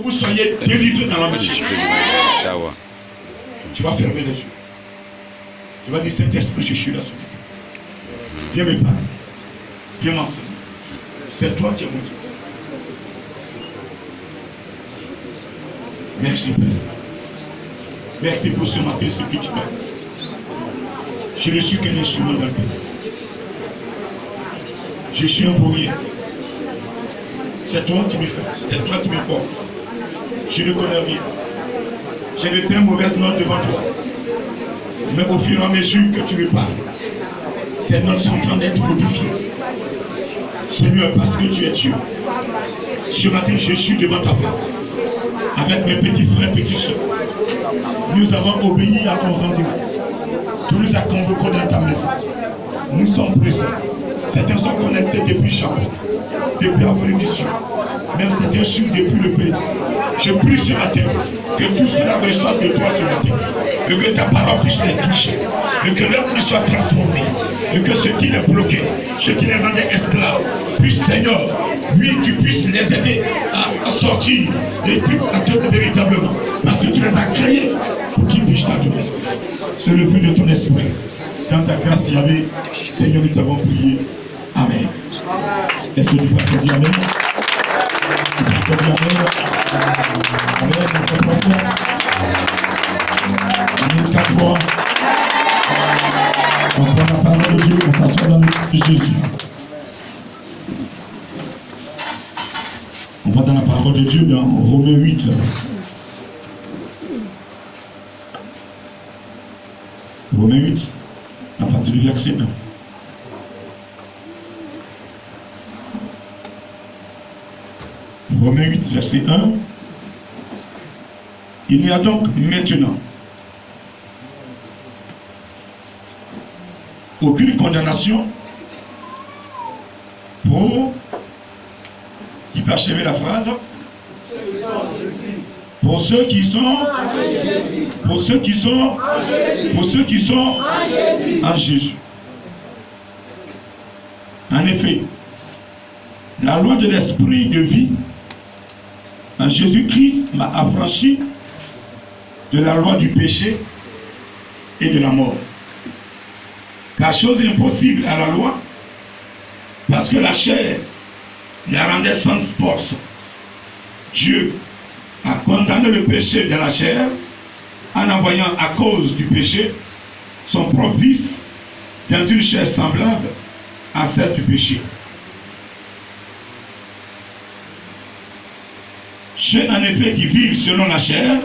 vous soyez délivrés dans la maison. Tu vas fermer les yeux. Tu vas dire, Saint-Esprit, je suis là. Viens me parler. Viens m'enseigner. C'est toi qui es mon Dieu. Merci, Père. Merci pour ce matin, ce que tu m'as fait. Je ne suis qu'un instrument dans le pays. Je suis un vaurien. C'est toi qui me fais. C'est toi qui me formes. Je ne connais rien. J'ai de très mauvaises notes devant toi. Mais au fur et à mesure que tu me parles, ces notes sont en train d'être modifiées. Seigneur, parce que tu es Dieu. Ce matin, je suis devant ta face. Avec mes petits frères et petites soeurs. Nous avons obéi à ton rendez-vous. Tu nous as convoqués dans ta maison. Nous sommes présents. Certains sont connectés depuis Japon, depuis Afrique du Sud. Même certains sont depuis le pays. Je prie ce matin que tout cela reçoive de toi ce matin. Et que ta parole puisse les toucher. Et que leur vie soit transformée. Et que ce qui les bloquait, ce qui les rendait esclaves, puisse, Seigneur, lui, tu puisses les aider à sortir les plus véritablement. Parce que tu les as créés pour qu'ils puissent t'adorer. C'est le fruit de ton esprit. Dans ta grâce, Yahvé, Seigneur, nous t'avons prié. Amen. Est-ce que tu peux dire Amen? Tu peux dire Amen? Amen, notre prophète. Amen, 4 fois. On prend la parole de Dieu, on s'assoit dans le nom de Jésus. On va dans la parole de Dieu dans Romains 8. Romains 8, à partir du verset 1. Romains 8, verset 1. Il n'y a donc maintenant aucune condamnation pour qui peut achever la phrase pour ceux qui sont en Jésus. En effet, la loi de l'esprit de vie en Jésus-Christ m'a affranchi de la loi du péché et de la mort. Car chose impossible à la loi, parce que la chair la rendait sans force. Dieu a condamné le péché de la chair en envoyant à cause du péché son propre fils dans une chair semblable à celle du péché. Ceux en effet qui vivent selon la chair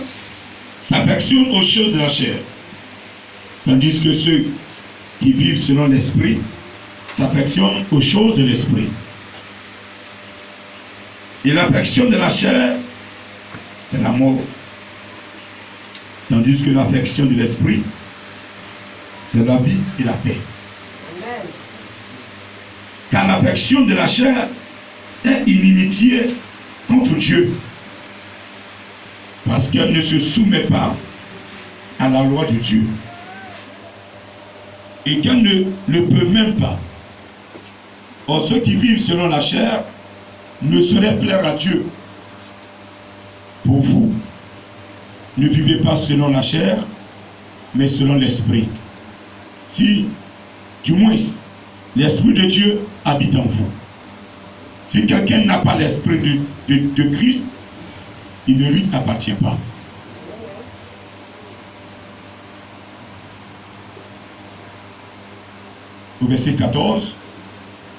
s'affectionnent aux choses de la chair, tandis que ceux qui vivent selon l'esprit s'affectionnent aux choses de l'esprit. Et l'affection de la chair, c'est la mort, tandis que l'affection de l'esprit, c'est la vie et la paix. Amen. Car l'affection de la chair est inimitié contre Dieu, parce qu'elle ne se soumet pas à la loi de Dieu, et qu'elle ne le peut même pas. Or, ceux qui vivent selon la chair ne sauraient plaire à Dieu. Pour vous, ne vivez pas selon la chair, mais selon l'esprit. Si, du moins, l'esprit de Dieu habite en vous. Si quelqu'un n'a pas l'esprit de Christ, il ne lui appartient pas. Au verset 14,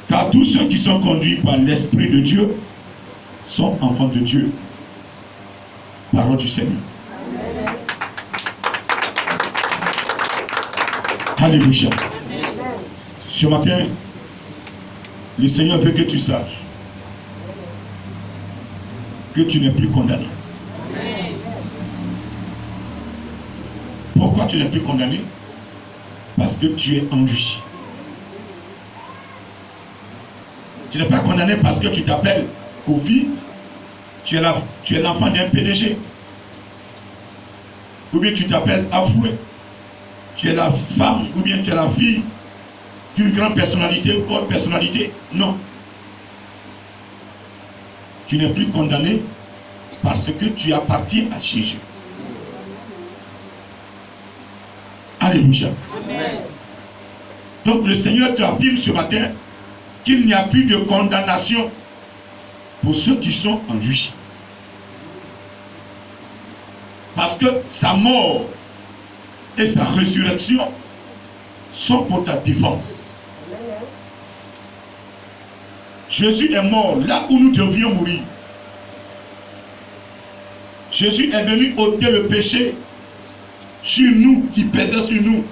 car tous ceux qui sont conduits par l'Esprit de Dieu sont enfants de Dieu. Parole du Seigneur. Alléluia. Ce matin, le Seigneur veut que tu saches que tu n'es plus condamné. Pourquoi tu n'es plus condamné? Parce que tu es en vie. Tu n'es pas condamné parce que tu t'appelles Kofi, tu es l'enfant d'un PDG. Ou bien tu t'appelles Afoué, tu es la femme, ou bien tu es la fille d'une grande personnalité ou autre personnalité. Non. Tu n'es plus condamné parce que tu appartiens à Jésus. Alléluia. Amen. Donc le Seigneur te affirme ce matin qu'il n'y a plus de condamnation pour ceux qui sont en lui. Parce que sa mort et sa résurrection sont pour ta défense. Jésus est mort là où nous devions mourir. Jésus est venu ôter le péché sur nous, qui pesait sur nous.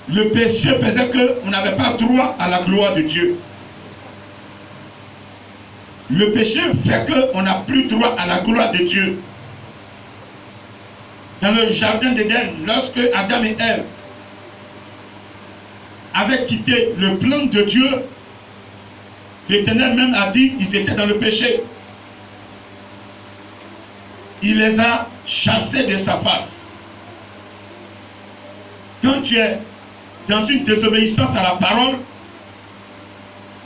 Le péché faisait qu'on n'avait pas droit à la gloire de Dieu. Le péché fait qu'on n'a plus droit à la gloire de Dieu. Dans le jardin d'Éden, lorsque Adam et Ève avaient quitté le plan de Dieu, l'Éternel même a dit qu'ils étaient dans le péché. Il les a chassés de sa face. Quand tu es dans une désobéissance à la parole,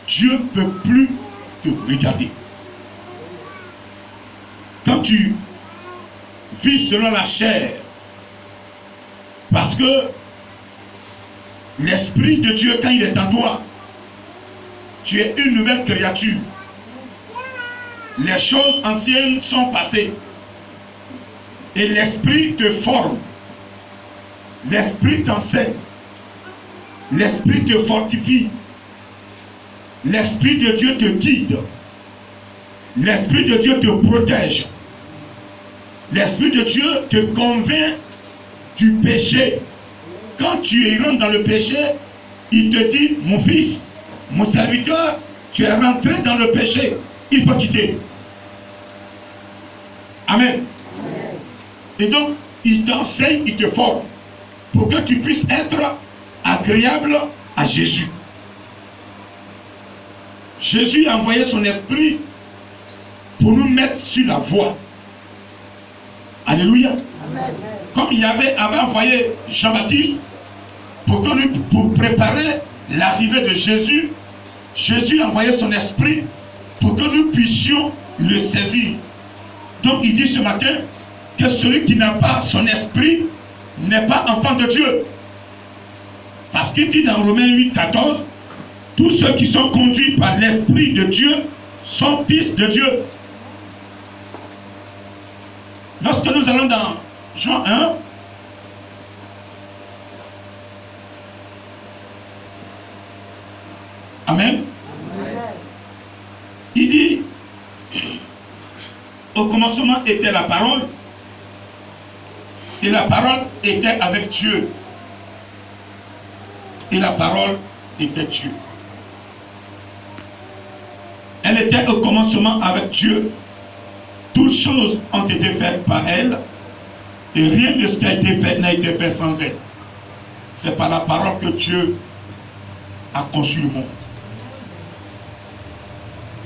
Dieu ne peut plus te regarder. Quand tu vis selon la chair, parce que l'Esprit de Dieu, quand il est en toi, tu es une nouvelle créature. Les choses anciennes sont passées. Et l'Esprit te forme. L'Esprit t'enseigne. L'Esprit te fortifie. L'Esprit de Dieu te guide. L'Esprit de Dieu te protège. L'Esprit de Dieu te convainc du péché. Quand tu rentres dans le péché, il te dit, mon fils, mon serviteur, tu es rentré dans le péché. Il faut quitter. Amen. Et donc, il t'enseigne, il te forme pour que tu puisses être agréable à Jésus. Jésus a envoyé son esprit pour nous mettre sur la voie. Alléluia. Amen. Comme il avait envoyé Jean-Baptiste pour préparer l'arrivée de Jésus, Jésus a envoyé son esprit pour que nous puissions le saisir. Donc il dit ce matin que celui qui n'a pas son esprit n'est pas enfant de Dieu. Parce qu'il dit dans Romains 8, 14, tous ceux qui sont conduits par l'Esprit de Dieu sont fils de Dieu. Lorsque nous allons dans Jean 1, Amen. Il dit, au commencement était la parole, et la parole était avec Dieu. Et la parole était Dieu. Elle était au commencement avec Dieu. Toutes choses ont été faites par elle, et rien de ce qui a été fait n'a été fait sans elle. C'est par la parole que Dieu a conçu le monde.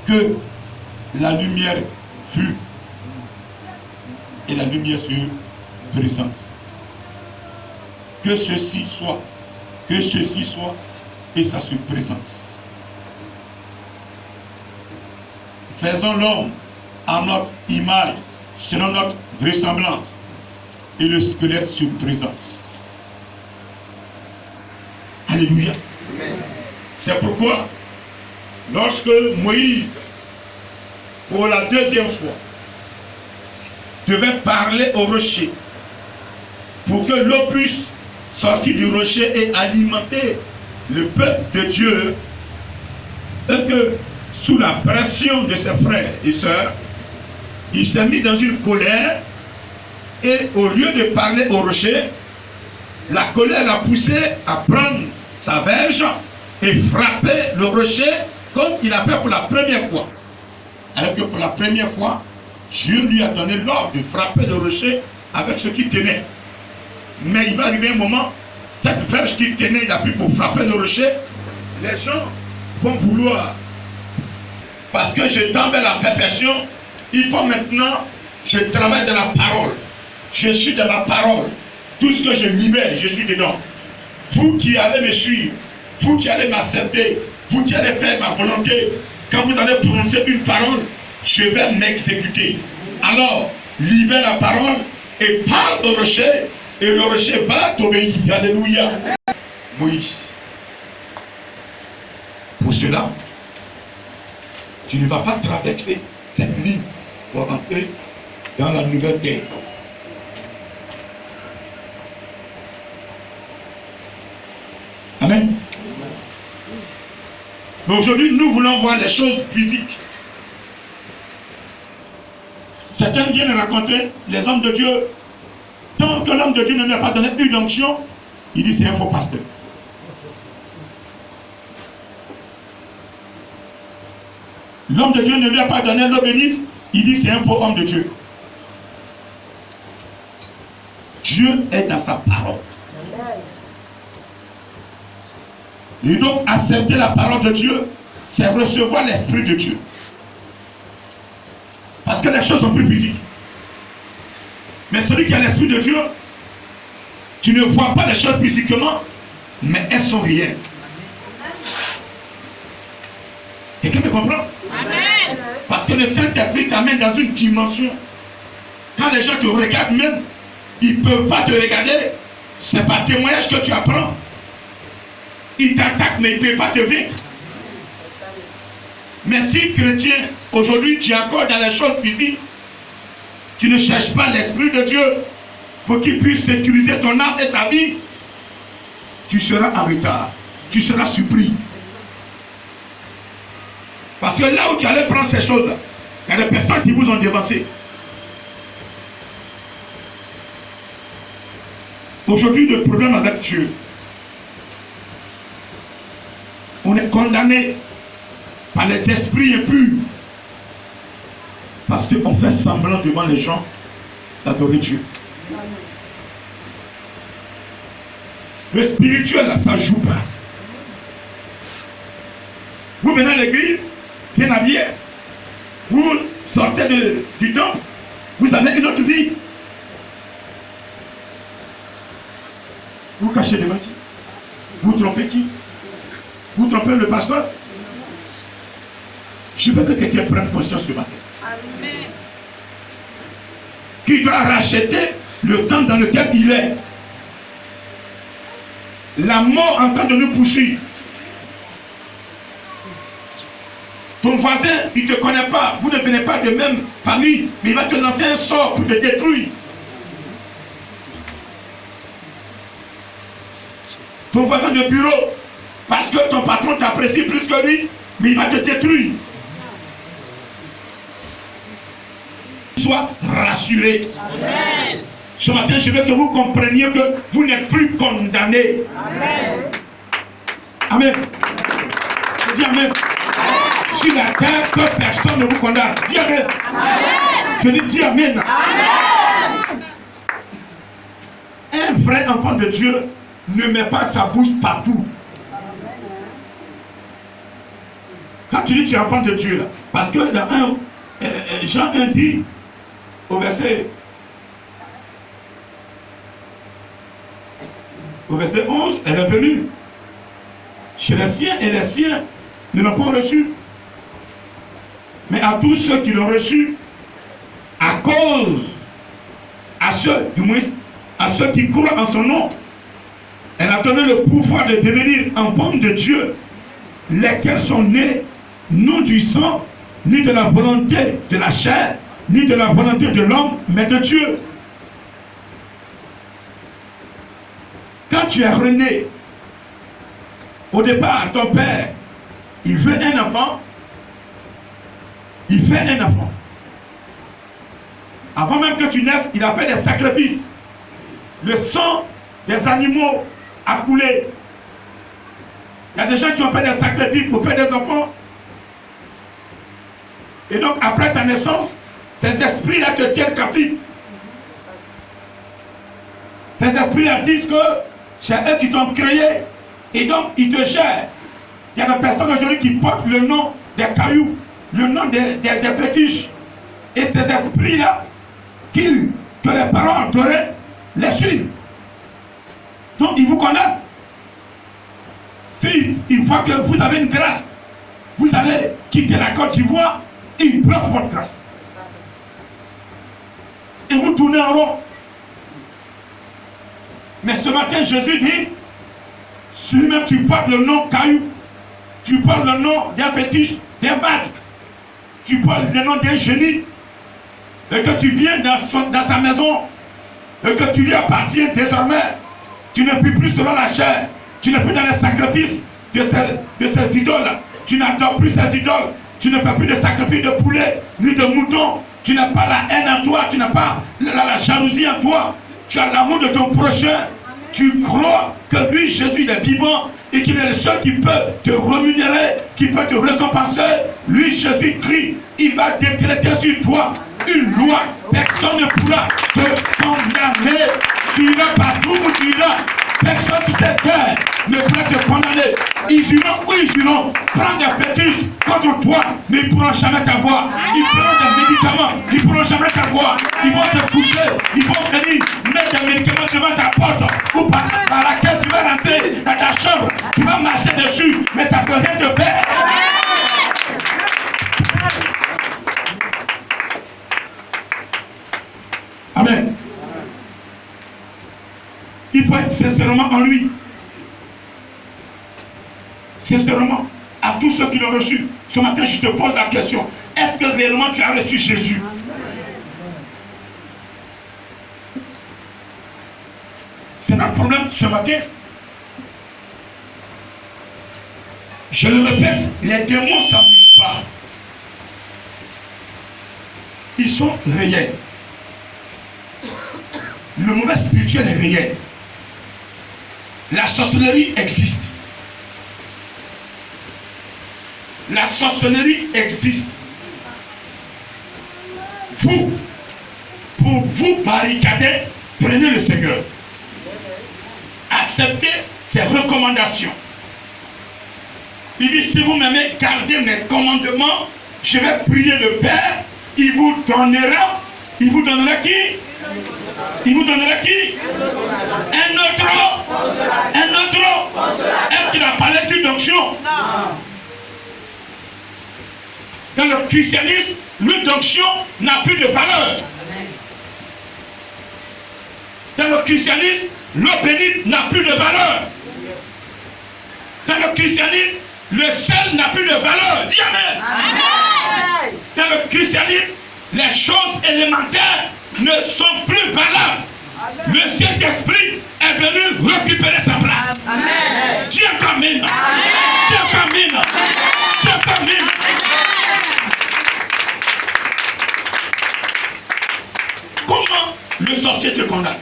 Que la lumière fut, et la lumière fut présente. Que ceci soit, et ça se présente. Faisons l'homme à notre image, selon notre ressemblance, et le squelette se présente. Alléluia. C'est pourquoi, lorsque Moïse, pour la deuxième fois, devait parler au rocher, pour que l'eau puisse sortir du rocher et alimenter le peuple de Dieu, et que sous la pression de ses frères et sœurs, il s'est mis dans une colère, et au lieu de parler au rocher, la colère l'a poussé à prendre sa verge et frapper le rocher comme il a fait pour la première fois. Alors que pour la première fois, Dieu lui a donné l'ordre de frapper le rocher avec ce qui tenait. Mais il va arriver un moment, cette verge qui tenait, il a pris pour frapper le rocher, les gens vont vouloir, parce que je tombe à la perfection, il faut maintenant, je travaille dans la parole. Je suis dans la parole. Tout ce que je libère, je suis dedans. Vous qui allez me suivre, vous qui allez m'accepter, vous qui allez faire ma volonté, quand vous allez prononcer une parole, je vais m'exécuter. Alors, libère la parole et parle au rocher, et le rocher va t'obéir. Alléluia. Moïse. Pour cela, tu ne vas pas traverser cette ligne pour entrer dans la nouvelle terre. Amen. Mais aujourd'hui, nous voulons voir les choses physiques. Certains viennent rencontrer les hommes de Dieu. Tant que l'homme de Dieu ne lui a pas donné une onction, il dit c'est un faux pasteur. L'homme de Dieu ne lui a pas donné l'eau bénite, il dit c'est un faux homme de Dieu. Dieu est dans sa parole. Et donc accepter la parole de Dieu, c'est recevoir l'Esprit de Dieu. Parce que les choses sont plus physiques. Mais celui qui a l'Esprit de Dieu, tu ne vois pas les choses physiquement, mais elles sont réelles. Quelqu'un me comprend? Amen. Parce que le Saint-Esprit t'amène dans une dimension. Quand les gens te regardent même, ils ne peuvent pas te regarder. C'est par témoignage que tu apprends. Ils t'attaquent, mais ils ne peuvent pas te vaincre. Mais si chrétien, aujourd'hui tu es encore dans les choses physiques, tu ne cherches pas l'Esprit de Dieu pour qu'il puisse sécuriser ton âme et ta vie, tu seras en retard. Tu seras surpris. Parce que là où tu allais prendre ces choses-là, il y a des personnes qui vous ont dévancé. Aujourd'hui, le problème avec Dieu, on est condamné par les esprits impurs. Parce qu'on fait semblant devant les gens d'adorer Dieu. Le spirituel, là, ça ne joue pas. Vous venez à l'église, bien habillé, vous sortez du temple, vous avez une autre vie. Vous cachez devant qui? Vous trompez qui? Vous trompez le pasteur? Je veux que quelqu'un prenne conscience ce matin. Amen. Qui doit racheter le temps dans lequel il est. La mort en train de nous poursuivre. Ton voisin, il ne te connaît pas. Vous ne venez pas de même famille, mais il va te lancer un sort pour te détruire. Ton voisin de bureau, parce que ton patron t'apprécie plus que lui, mais il va te détruire. Sois rassuré. Amen. Ce matin, je veux que vous compreniez que vous n'êtes plus condamné. Amen. Amen. Je dis Amen. Sur la terre, que personne ne vous condamne. Dis Amen. Amen. Je dis Amen. Amen. Un vrai enfant de Dieu ne met pas sa bouche partout. Quand tu dis tu es enfant de Dieu, là, parce que dans Jean 1 dit, au verset 11, elle est venue chez les siens et les siens ne l'ont pas reçu. Mais à tous ceux qui l'ont reçu, à cause, à ceux, du moins, à ceux qui croient en son nom, elle a donné le pouvoir de devenir enfants de Dieu, lesquels sont nés non du sang, ni de la volonté de la chair, ni de la volonté de l'homme, mais de Dieu. Quand tu es rené, au départ, ton père, il veut un enfant, il fait un enfant. Avant même que tu naisses, il a fait des sacrifices. Le sang des animaux a coulé. Il y a des gens qui ont fait des sacrifices pour faire des enfants. Et donc, après ta naissance, ces esprits-là te tiennent captif. Ces esprits-là disent que c'est eux qui t'ont créé et donc ils te gèrent. Il y a des personnes aujourd'hui qui portent le nom des cailloux, le nom des fétiches. Et ces esprits-là, que les parents adoraient, les suivent. Donc ils vous condamnent. Si ils voient que vous avez une grâce, vous allez quitter la Côte d'Ivoire il bloque votre grâce. Et vous tournez en rond. Mais ce matin, Jésus dit, si même tu portes le nom Caillou, tu portes le nom d'un fétiche, d'un basque, tu portes le nom d'un génie, et que tu viens dans sa maison, et que tu lui appartiens désormais, tu n'es plus selon la chair, tu n'es plus dans les sacrifices de ces idoles, tu n'adores plus ces idoles, tu ne fais plus de sacrifices de poulet, ni de mouton, tu n'as pas la haine en toi, tu n'as pas la jalousie en toi, tu as l'amour de ton prochain, tu crois que lui, Jésus, il est vivant et qu'il est le seul qui peut te rémunérer, qui peut te récompenser. Lui, Jésus-Christ, il va décréter sur toi une loi. Personne ne pourra te condamner. Tu iras partout où tu iras. Personne sur cette terre ne pourra te condamner. Ils iront où ils iront prendre des fétiches contre toi, mais ils ne pourront jamais t'avoir. Ils prennent des médicaments, ils ne pourront jamais t'avoir. Ils vont se coucher, ils vont venir mettre des médicaments devant ta porte ou par laquelle tu vas rentrer dans ta chambre. Tu vas marcher dessus, mais ça ne peut rien te faire. Amen. Il faut être sincèrement en lui. Sincèrement, à tous ceux qui l'ont reçu, ce matin, je te pose la question. Est-ce que réellement tu as reçu Jésus? C'est notre problème ce matin. Je le répète, les démons ne s'amusent pas. Ils sont réels. Le mauvais spirituel est réel. La sorcellerie existe. La sorcellerie existe. Vous, pour vous barricader, prenez le Seigneur. Acceptez ses recommandations. Il dit, si vous m'aimez, gardez mes commandements, je vais prier le Père, il vous donnera qui? Il vous donnera qui? Un autre? Un autre? Est-ce qu'il a parlé d'une onction? Non. Dans le christianisme, l'huile d'onction n'a plus de valeur. Dans le christianisme, l'eau bénite n'a plus de valeur. Dans le christianisme, le sel n'a plus de valeur. Dis Amen. Amen. Dans le christianisme, les choses élémentaires ne sont plus valables. Amen. Le Saint-Esprit est venu récupérer sa place. Amen. Dis Amen. Dis Amen. Dis Amen. Comment le sorcier te condamne?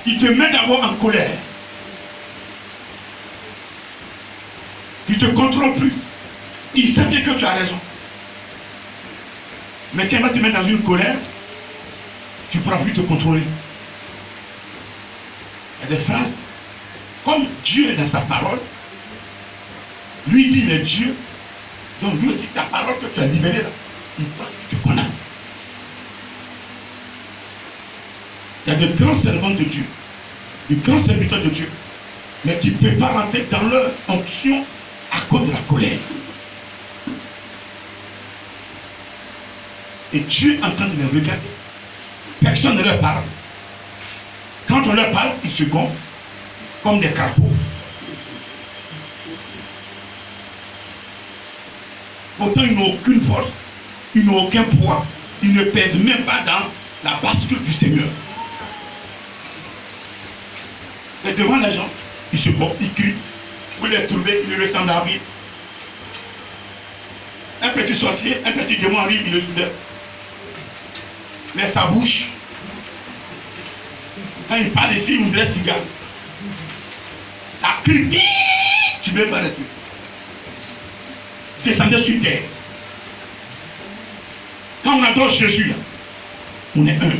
Il te met d'abord en colère. Il ne te contrôle plus. Il sait bien que tu as raison. Mais quand il va te mettre dans une colère, tu ne pourras plus te contrôler. Il y a des phrases. Comme Dieu est dans sa parole, lui dit il est Dieu. Donc lui aussi, ta parole que tu as libérée là, il te condamne. Il y a de grands servants de Dieu, de grands serviteurs de Dieu, mais qui ne peuvent pas rentrer dans leur onction à cause de la colère. Et Dieu est en train de les regarder. Personne ne leur parle. Quand on leur parle, ils se gonflent comme des crapauds. Pourtant, ils n'ont aucune force, ils n'ont aucun poids, ils ne pèsent même pas dans la bascule du Seigneur. Et devant les gens, ils se gonflent, ils crient. Vous les trouvez, ils le ressemblent à David. Un petit sorcier, un petit démon arrive, il le soulève. Mais sa bouche, quand il parle ici, il ouvre le cigare. Ça crie, tu ne peux pas respirer. Descendez sur terre. Quand on adore Jésus, là, on est un.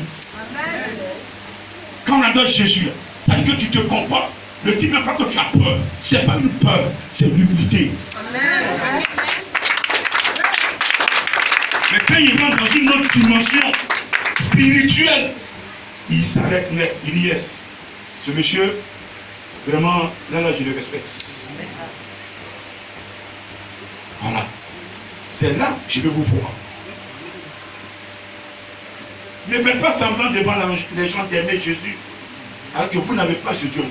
Quand on adore Jésus, là, ça veut dire que tu te comportes. Le type de fois que tu as peur, ce n'est pas une peur, c'est l'humilité. Mais quand il rentre dans une autre dimension spirituelle, il s'arrête net, il dit yes. Ce monsieur, vraiment, là, je le respecte. Voilà. c'est là que je vais vous voir. Ne faites pas semblant devant les gens d'aimer Jésus, alors que vous n'avez pas Jésus en vous.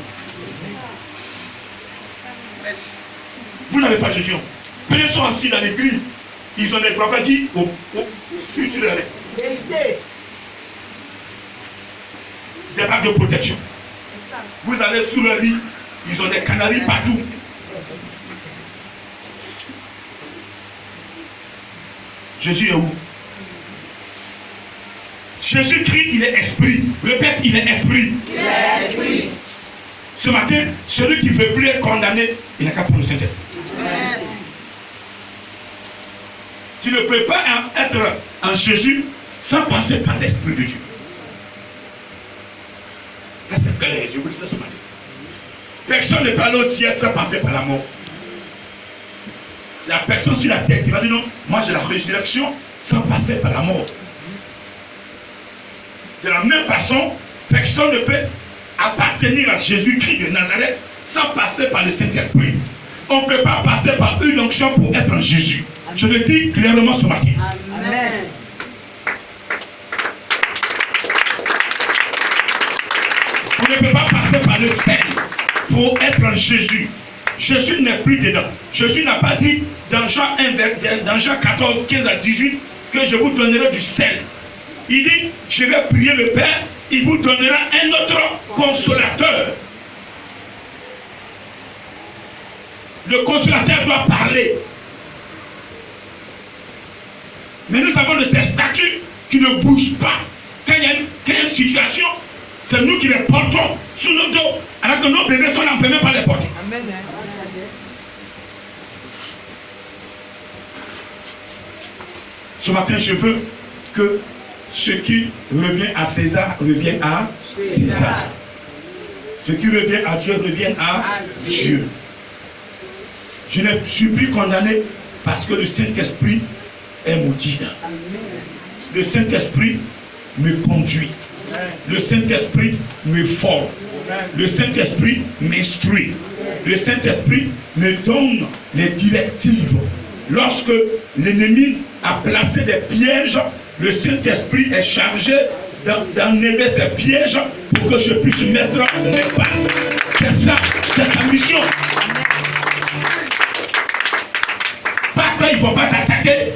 Vous n'avez pas Jésus en vous. Ils sont assis dans l'église, ils ont des crocodiles sur les lèvres. Des bagues de protection. Vous allez sous le lit, ils ont des canaris partout. Jésus est où? Jésus-Christ, il est esprit. Répète, il est esprit. Il est esprit. Ce matin, celui qui ne veut plus être condamné, il n'a qu'à prendre le Saint-Esprit. Tu ne peux pas être en Jésus sans passer par l'Esprit de Dieu. Là, c'est clair, je vous dis ça ce matin. Personne ne peut aller au ciel sans passer par la mort. La personne sur la terre qui va dire non, moi j'ai la résurrection sans passer par la mort. De la même façon, personne ne peut appartenir à Jésus-Christ de Nazareth sans passer par le Saint-Esprit. On ne peut pas passer par une onction pour être en Jésus. Amen. Je le dis clairement ce matin. Amen. Vous ne pouvez pas passer par le sel pour être en Jésus. Jésus n'est plus dedans. Jésus n'a pas dit dans Jean 14, 15 à 18 que je vous donnerai du sel. Il dit, je vais prier le Père, il vous donnera un autre consolateur. Le consolateur doit parler. Mais nous avons de ces statues qui ne bougent pas. Quand il y a une situation, c'est nous qui les portons sous nos dos. Alors que nos bébés sont là, on ne peut même pas les porter. Amen. Ce matin, je veux que ce qui revient à César revienne à César. Ce qui revient à Dieu revienne à Dieu. Je ne suis plus condamné parce que le Saint-Esprit est maudit. Le Saint-Esprit me conduit. Le Saint-Esprit me forme. Le Saint-Esprit m'instruit. Le Saint-Esprit me donne les directives. Lorsque l'ennemi a placé des pièges, le Saint-Esprit est chargé d'enlever ces pièges pour que je puisse mettre mes pas. C'est ça, c'est sa mission. Pas qu'ils ne vont pas t'attaquer.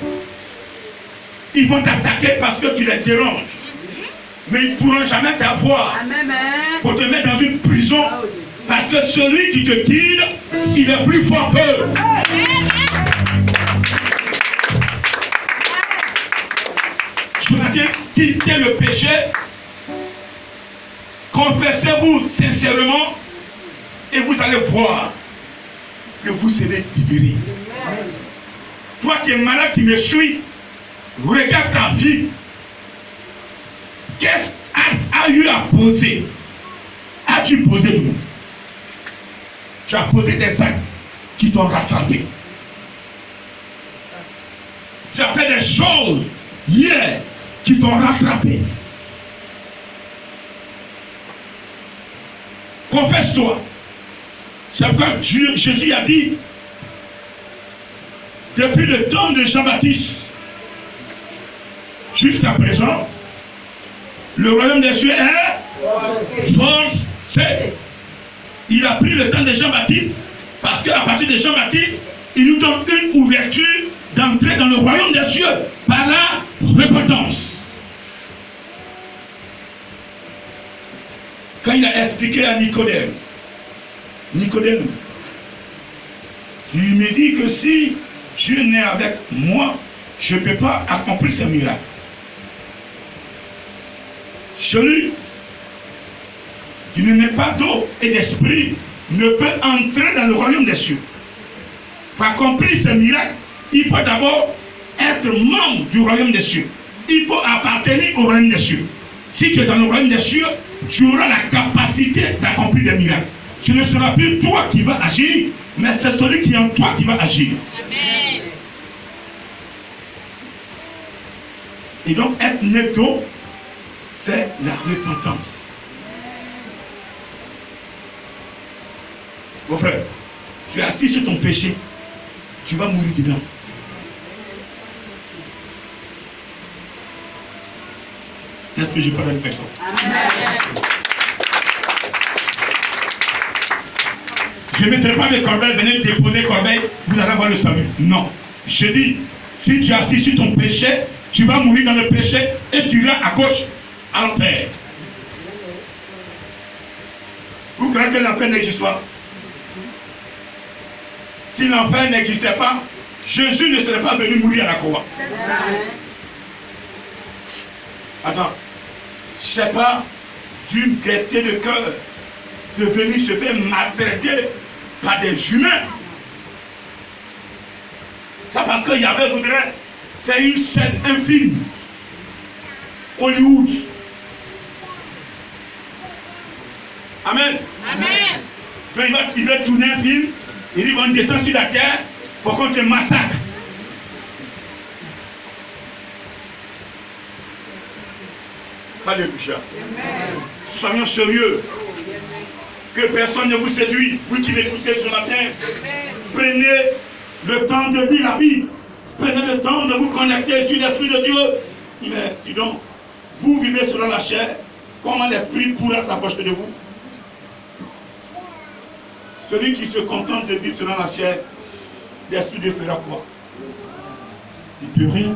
Ils vont t'attaquer parce que tu les déranges. Mais ils ne pourront jamais t'avoir pour te mettre dans une prison. Parce que celui qui te guide, il est plus fort qu'eux. Ce matin, quittez le péché. Confessez-vous sincèrement et vous allez voir que vous serez libérés. Toi, tu es malade, tu me suis. Regarde ta vie. Qu'est-ce que tu as eu à poser? As-tu posé du monde? Tu as posé des actes qui t'ont rattrapé. Tu as fait des choses hier qui t'ont rattrapé. Confesse-toi. C'est pourquoi Jésus a dit, depuis le temps de Jean-Baptiste jusqu'à présent, le royaume des cieux est forcé. Il a pris le temps de Jean-Baptiste parce qu'à partir de Jean-Baptiste, il nous donne une ouverture d'entrer dans le royaume des cieux par la repentance. Quand il a expliqué à Nicodème, Nicodème, tu me dis que si Dieu n'est avec moi, je ne peux pas accomplir ce miracle. Celui qui ne met pas d'eau et d'esprit ne peut entrer dans le royaume des cieux. Pour accomplir ce miracle, il faut d'abord être membre du royaume des cieux. Il faut appartenir au royaume des cieux. Si tu es dans le royaume des cieux, tu auras la capacité d'accomplir des miracles. Ce ne sera plus toi qui vas agir, mais c'est celui qui est en toi qui va agir. Amen. Et donc, être né d'eau, c'est la repentance. Mon frère, tu es assis sur ton péché, tu vas mourir dedans. Est-ce que je parle à une personne? Je ne mettrai pas mes corbeilles, venez déposer corbeille, vous allez avoir le salut. Non. Je dis, si tu es assis sur ton péché, tu vas mourir dans le péché et tu iras à gauche à l'enfer. Vous croyez que l'enfer n'existe pas? Si l'enfer n'existait pas, Jésus ne serait pas venu mourir à la croix. Attends, c'est pas d'une gaieté de cœur de venir se faire maltraiter par des humains. C'est parce que Yahvé voudrait faire une scène, un film. Hollywood. Amen. Amen. Il va tourner un film, il va descendre sur la terre pour qu'on te massacre. Alléluia. Soyons sérieux. Que personne ne vous séduise. Vous qui m'écoutez ce matin, prenez le temps de lire la Bible. Prenez le temps de vous connecter sur l'Esprit de Dieu. Mais dis donc, vous vivez selon la chair. Comment l'Esprit pourra s'approcher de vous? Celui qui se contente de vivre selon la chair, l'Esprit de Dieu fera quoi? Il ne peut rien.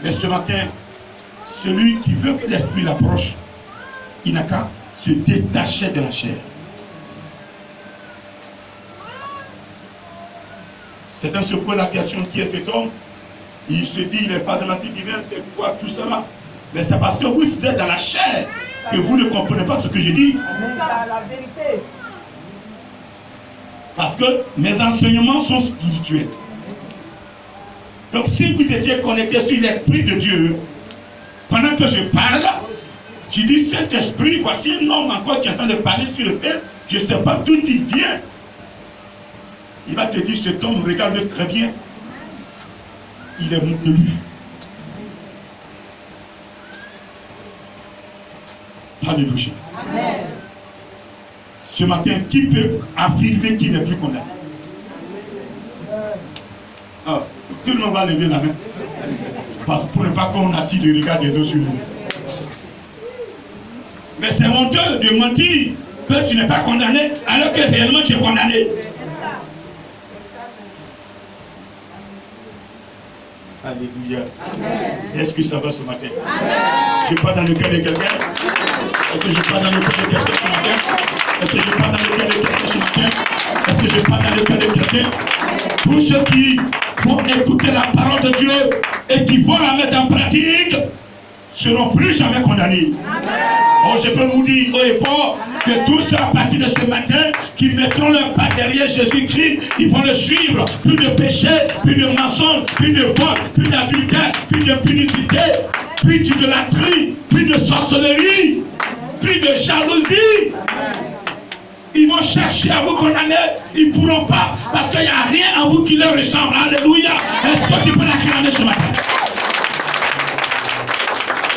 Mais ce matin, celui qui veut que l'Esprit l'approche, il n'a qu'à se détacher de la chair. Certains se posent la question, qui est cet homme? Il se dit, il est mathématique divin, c'est quoi tout ça là? Mais c'est parce que vous êtes dans la chair que vous ne comprenez pas ce que je dis. C'est la vérité. Parce que mes enseignements sont spirituels. Donc si vous étiez connecté sur l'Esprit de Dieu, pendant que je parle, tu dis, Saint-Esprit, voici un homme encore qui est en train de parler sur le Père, je ne sais pas d'où il vient. Il va te dire, cet homme, regarde-le très bien. Il est moutelu. Alléluia. Amen. Ce matin, qui peut affirmer qu'il n'est plus condamné? Ah, tout le monde va lever la main. Parce que pour ne pas qu'on attire le regard des autres sur nous. Mais c'est honteux de mentir que tu n'es pas condamné alors que réellement tu es condamné. Alléluia. Est-ce que ça va ce matin? Je parle dans le cœur de quelqu'un. Est-ce que je parle dans le cœur de quelqu'un ce matin? Est-ce que je parle dans le cœur de quelqu'un ce matin? Est-ce que je parle dans le cœur de quelqu'un? Tous ceux qui vont écouter la parole de Dieu et qui vont la mettre en pratique seront plus jamais condamnés. Oh, je peux vous dire haut et fort que tous ceux à partir de ce matin qui mettront leur pas derrière Jésus-Christ, ils vont le suivre. Plus de péché, plus de mensonge, plus de vol, plus d'adultère, plus de publicité, plus d'idolâtrie, plus de sorcellerie, plus de jalousie. Ils vont chercher à vous condamner, ils ne pourront pas, parce qu'il n'y a rien en vous qui leur ressemble. Alléluia. Est-ce que tu peux l'acclamer ce matin?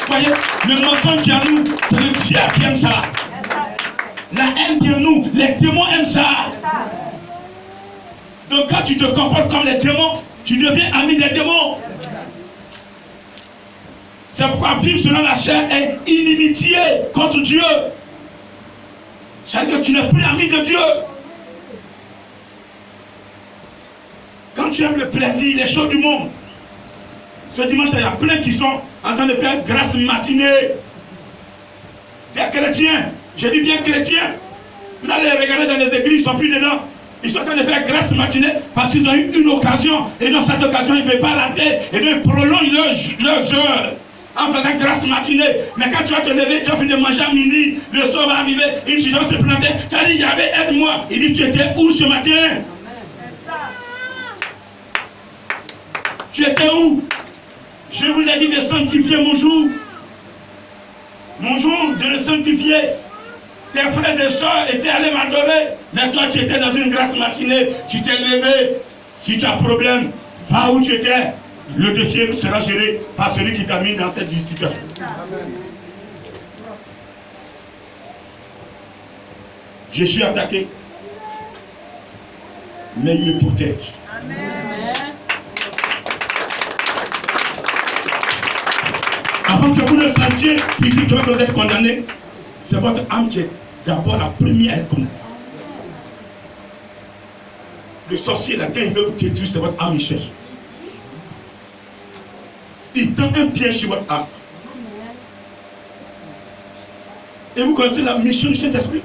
Vous voyez, le mensonge qui est en nous, c'est le diable qui aime ça. La haine qui est en nous, les démons aiment ça. Donc quand tu te comportes comme les démons, tu deviens ami des démons. C'est pourquoi vivre selon la chair est inimitié contre Dieu. C'est-à-dire que tu n'es plus ami de Dieu. Quand tu aimes le plaisir, les choses du monde. Ce dimanche, il y a plein qui sont en train de faire grâce matinée. Des chrétiens, je dis bien chrétiens. Vous allez regarder dans les églises, ils ne sont plus dedans. Ils sont en train de faire grâce matinée parce qu'ils ont eu une occasion. Et dans cette occasion, ils ne veulent pas rater. Et donc, ils prolongent leurs heures en faisant grâce matinée. Mais quand tu vas te lever, tu vas finir de manger à midi. Le soir va arriver, ils vont se planter. Tu as dit, il y avait aide-moi. Il dit, tu étais où ce matin? Tu étais où? Je vous ai dit de sanctifier mon jour. Mon jour, de le sanctifier. Tes frères et soeurs étaient allés m'adorer. Mais toi, tu étais dans une grâce matinée. Tu t'es levé. Si tu as problème, va où tu étais. Le dossier sera géré par celui qui t'a mis dans cette situation. Je suis attaqué. Mais il me protège. Amen. Avant que vous ne sentiez physiquement que vous êtes condamné, c'est votre âme qui est d'abord la première à être condamnée. Le sorcier, là, quand il veut vous détruire, c'est votre âme, il cherche. Il tend un piège sur votre âme. Et vous connaissez la mission du Saint-Esprit?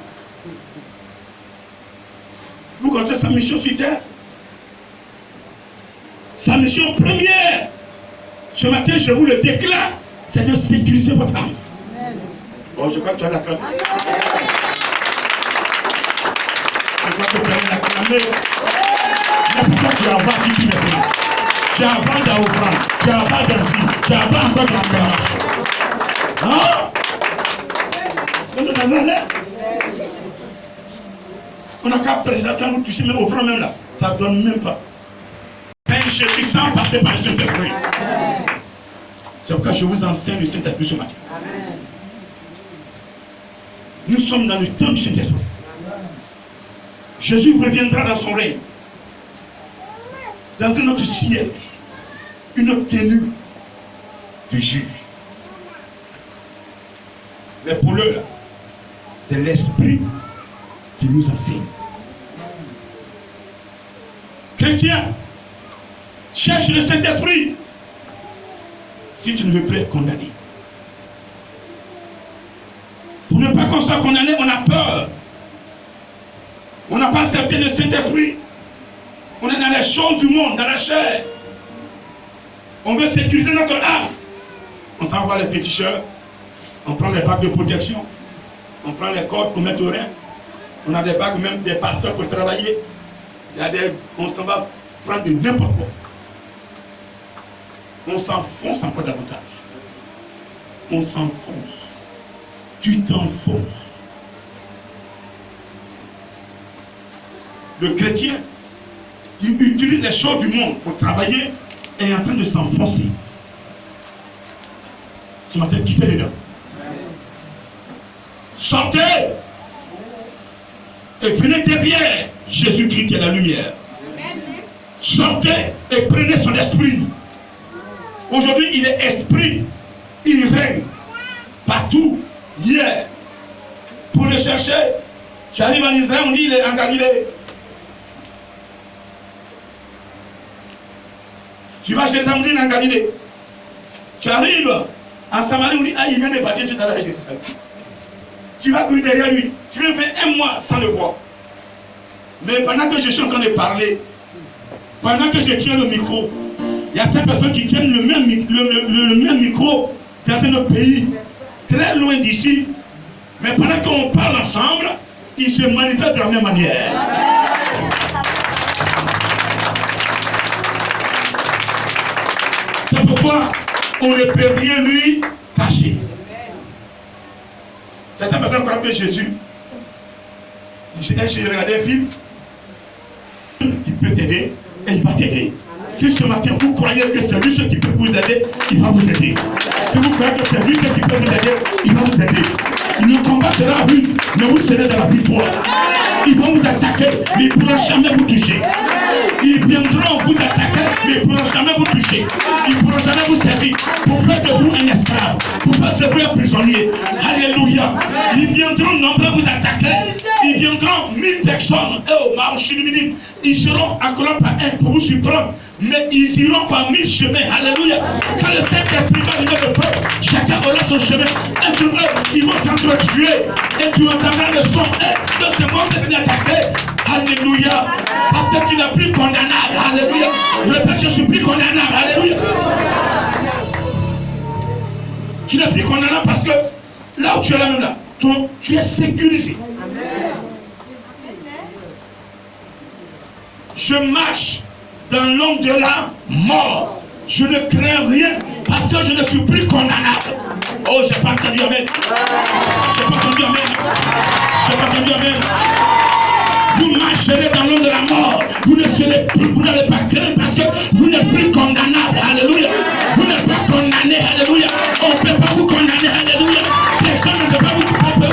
Vous connaissez sa mission sur terre? Sa mission première, ce matin, je vous le déclare, c'est de sécuriser votre âme. Bon, je crois que tu as l'acclamé. Je crois que tu as l'acclamé. Mais pourquoi tu as avoir dit maintenant? Tu as avoir d'offrande, tu as avoir d'asile, tu as avoir encore de l'acclamation. Hein? On n'a qu'à présenter, quand vous touchez même au front même là, ça ne donne même pas. Mais je suis sans passer par le Saint-Esprit. C'est pourquoi je vous enseigne le Saint-Esprit ce matin. Nous sommes dans le temps du Saint-Esprit. Jésus reviendra dans son règne. Dans un autre siège, une autre tenue de juge. Mais pour eux, c'est l'Esprit qui nous enseigne. Chrétien, cherche le Saint-Esprit si tu ne veux plus être condamné. Pour ne pas qu'on soit condamné, on a peur. On n'a pas accepté le Saint-Esprit. On est dans les choses du monde, dans la chair. On veut sécuriser notre âme. On s'en va les féticheurs. On prend les bagues de protection. On prend les cordes pour mettre au rein. On a des bagues, même des pasteurs pour travailler. On s'en va prendre de n'importe quoi. On s'enfonce encore davantage. On s'enfonce. Tu t'enfonces. Le chrétien qui utilise les choses du monde pour travailler est en train de s'enfoncer. Ce matin, quittez les dents. Sortez et venez derrière Jésus-Christ qui est la lumière. Sortez et prenez son esprit. Aujourd'hui, il est esprit. Il règne partout. Hier, pour le chercher, tu arrives en Israël, on dit il est en Galilée. Tu vas chez Samdine en Galilée. Tu arrives en Samarie, on dit ah, il vient de partir tout à l'heure à Jérusalem. Tu vas courir derrière lui. Tu viens faire un mois sans le voir. Mais pendant que je suis en train de parler, pendant que je tiens le micro, il y a certaines personnes qui tiennent le même micro dans un autre pays, très loin d'ici. Mais pendant qu'on parle ensemble, ils se manifestent de la même manière. C'est pourquoi on ne peut rien lui cacher. Certaines personnes croient que Jésus, j'ai regardé un film qui peut t'aider et il va t'aider. Si ce matin vous croyez que c'est lui qui peut vous aider, il va vous aider. Si vous croyez que c'est lui qui peut vous aider, il va vous aider. Le combat sera rude, mais vous serez dans la victoire. Ils vont vous attaquer, mais ils ne pourront jamais vous toucher. Ils viendront vous attaquer, mais ils ne pourront jamais vous toucher. Ils ne pourront jamais vous servir pour faire de vous un esclave, pour faire de vous un prisonnier. Alléluia. Ils viendront nombreux vous attaquer. Ils viendront 1000 personnes. Ils seront accolés par un pour vous surprendre. Mais ils iront par 1000 chemins. Alléluia. Quand le Saint-Esprit va venir de feu, chacun aura son chemin. Et tout le monde, ils vont s'entretuer. Et tu entendras le son. Et de ce monde est venu attaquer. Alléluia. Parce que tu n'es plus condamnable. Alléluia. Répète, je suis plus condamnable. Alléluia. Tu n'es plus condamnable parce que là où tu es là, même là, tu es sécurisé. Je marche dans l'ombre de la mort. Je ne crains rien parce que je ne suis plus condamnable. Oh, j'ai pas entendu amen. J'ai pas entendu amen. J'ai pas entendu amen. Vous marcherez dans l'ombre de la mort. Vous n'allez pas craindre parce que vous n'êtes plus condamnable. Alléluia. Vous n'êtes pas condamné. Alléluia. On ne peut pas vous condamner. Alléluia. Personne ne peut pas vous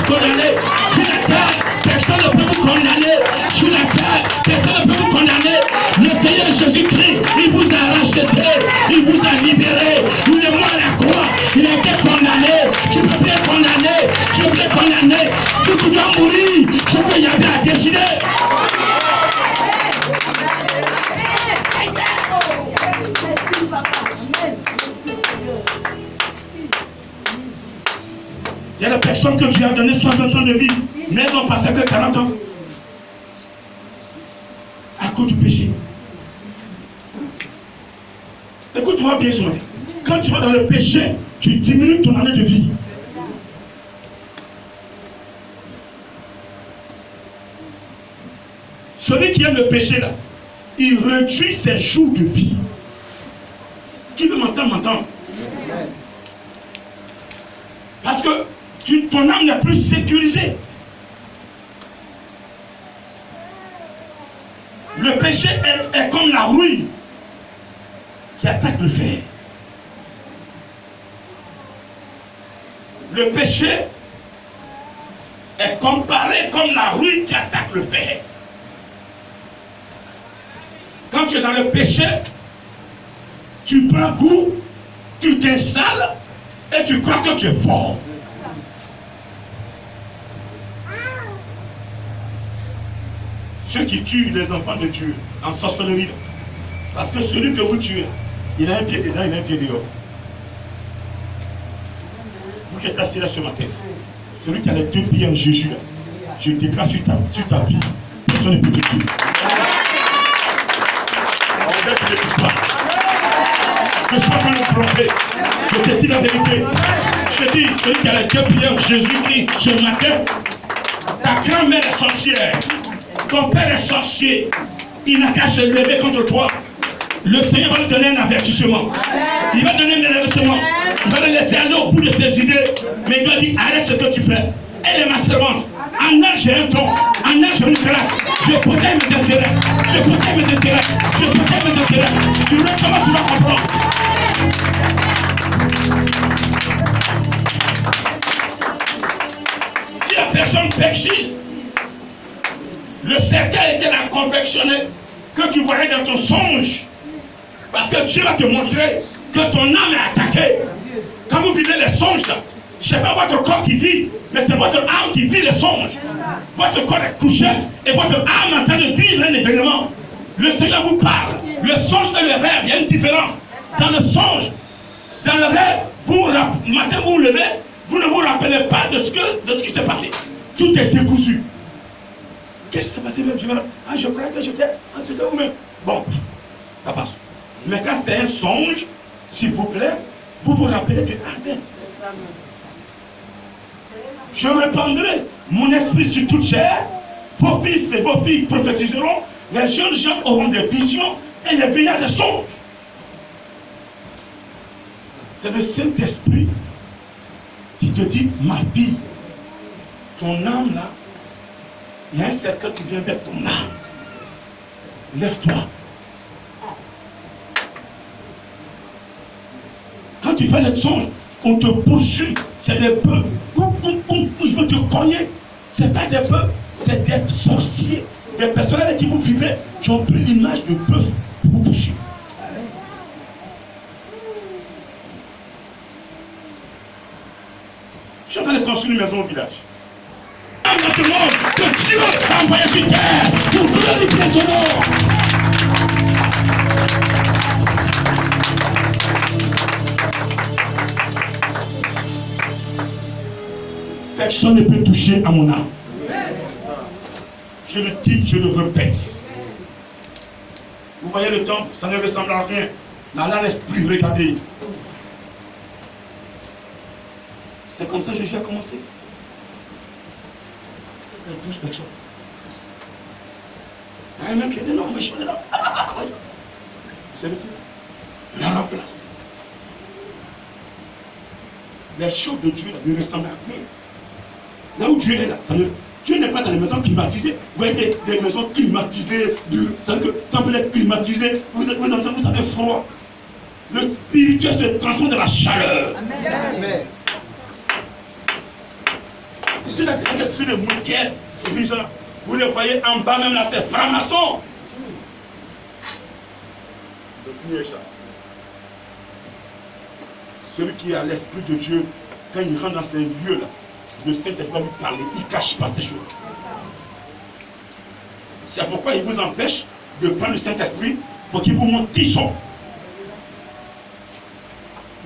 condamner. Sur la terre, personne ne peut vous condamner. Sur la terre, personne ne peut vous condamner. Le Seigneur Jésus-Christ, il vous a racheté. Il vous a libéré. Vous le voyez à la croix. Il a été Il y a des personnes que Dieu a donné 120 ans de vie, mais elles n'ont passé que 40 ans. À cause du péché. Écoute-moi bien ce matin. Quand tu vas dans le péché, tu diminues ton année de vie. Celui qui aime le péché là, il réduit ses jours de vie. Qui veut m'entendre, m'entendre? Parce que ton âme n'est plus sécurisée. Le péché est comme la rouille qui attaque le fer. Le péché est comparé comme la rouille qui attaque le fer. Quand tu es dans le péché, tu prends goût, tu t'installes et tu crois que tu es fort. Ceux qui tuent les enfants de Dieu en sorcellerie, parce que celui que vous tuez, il a un pied dedans, il a un pied dehors. Vous qui êtes assis là ce matin, celui qui a les deux pieds en Jésus, là, je déclare sur ta vie, personne ne peut te tuer. Je ne suis pas en train de tromper. Je te dis la vérité. Je dis, celui qui a les deux pieds en Jésus-Christ ce matin, ta grand-mère est sorcière, ton père est sorcier, il n'a qu'à se lever contre toi. Le Seigneur va lui donner un avertissement. Il va donner un avertissement. Il va le laisser aller au bout de ses idées. Mais il doit dire, arrête ce que tu fais. Elle est ma servante. En elle, j'ai un don. En elle, j'ai une grâce. Je protège mes intérêts. Je protège mes intérêts. Je protège mes intérêts. Tu veux comment tu vas comprendre? Si la personne péchiste, le cercueil était là confectionné, que tu voyais dans ton songe. Parce que Dieu va te montrer que ton âme est attaquée. Quand vous vivez les songes, ce n'est pas votre corps qui vit, mais c'est votre âme qui vit les songes. Votre corps est couché et votre âme est en train de vivre un événement. Le Seigneur vous parle. Le songe et le rêve, il y a une différence. Dans le songe, dans le rêve, matin vous vous levez, vous ne vous rappelez pas de ce qui s'est passé. Tout est décousu. Qu'est-ce qui s'est passé même? Je croyais que c'était vous-même. Bon, ça passe. Mais quand c'est un songe, s'il vous plaît, vous vous rappelez de A à Z. Je répandrai mon esprit sur toute chair. Vos fils et vos filles prophétiseront. Les jeunes gens auront des visions et les vieillards des songes. C'est le Saint-Esprit qui te dit, ma fille, ton âme là, il y a un cercle qui vient vers ton âme. Lève-toi. Quand tu fais les songes, on te poursuit. C'est des bœufs. Ils vont te cogner. Ce n'est pas des bœufs, c'est des sorciers. Des personnes avec qui vous vivez, qui ont pris l'image de bœuf pour vous poursuivre. Je suis en train de construire une maison au village. Dans ce monde que Dieu a envoyé sur terre pour glorifier son nom. Personne ne peut toucher à mon âme. Je le dis, je le répète. Vous voyez le temple, ça ne ressemble à rien. Dans l'esprit, regardez. C'est comme ça que Jésus a commencé. 12 personnes. Il y a un même qui était non, mais je suis là. C'est le titre. On la remplace. Les choses de Dieu ne ressemblent à rien. Là où Dieu est là, Dieu n'est pas dans les maisons climatisées. Vous voyez des maisons climatisées, ça veut dire que le temple est climatisé, vous avez froid. Le spirituel se transforme dans la chaleur. Amen. Tout ça, c'est sur les moquettes, vous les voyez en bas, même là, c'est franc-maçon. De finir ça. Celui qui a l'esprit de Dieu, quand il rentre dans ces lieux-là, le Saint-Esprit va lui parler, il ne cache pas ces choses. C'est pourquoi il vous empêche de prendre le Saint-Esprit pour qu'il vous montre qui sont.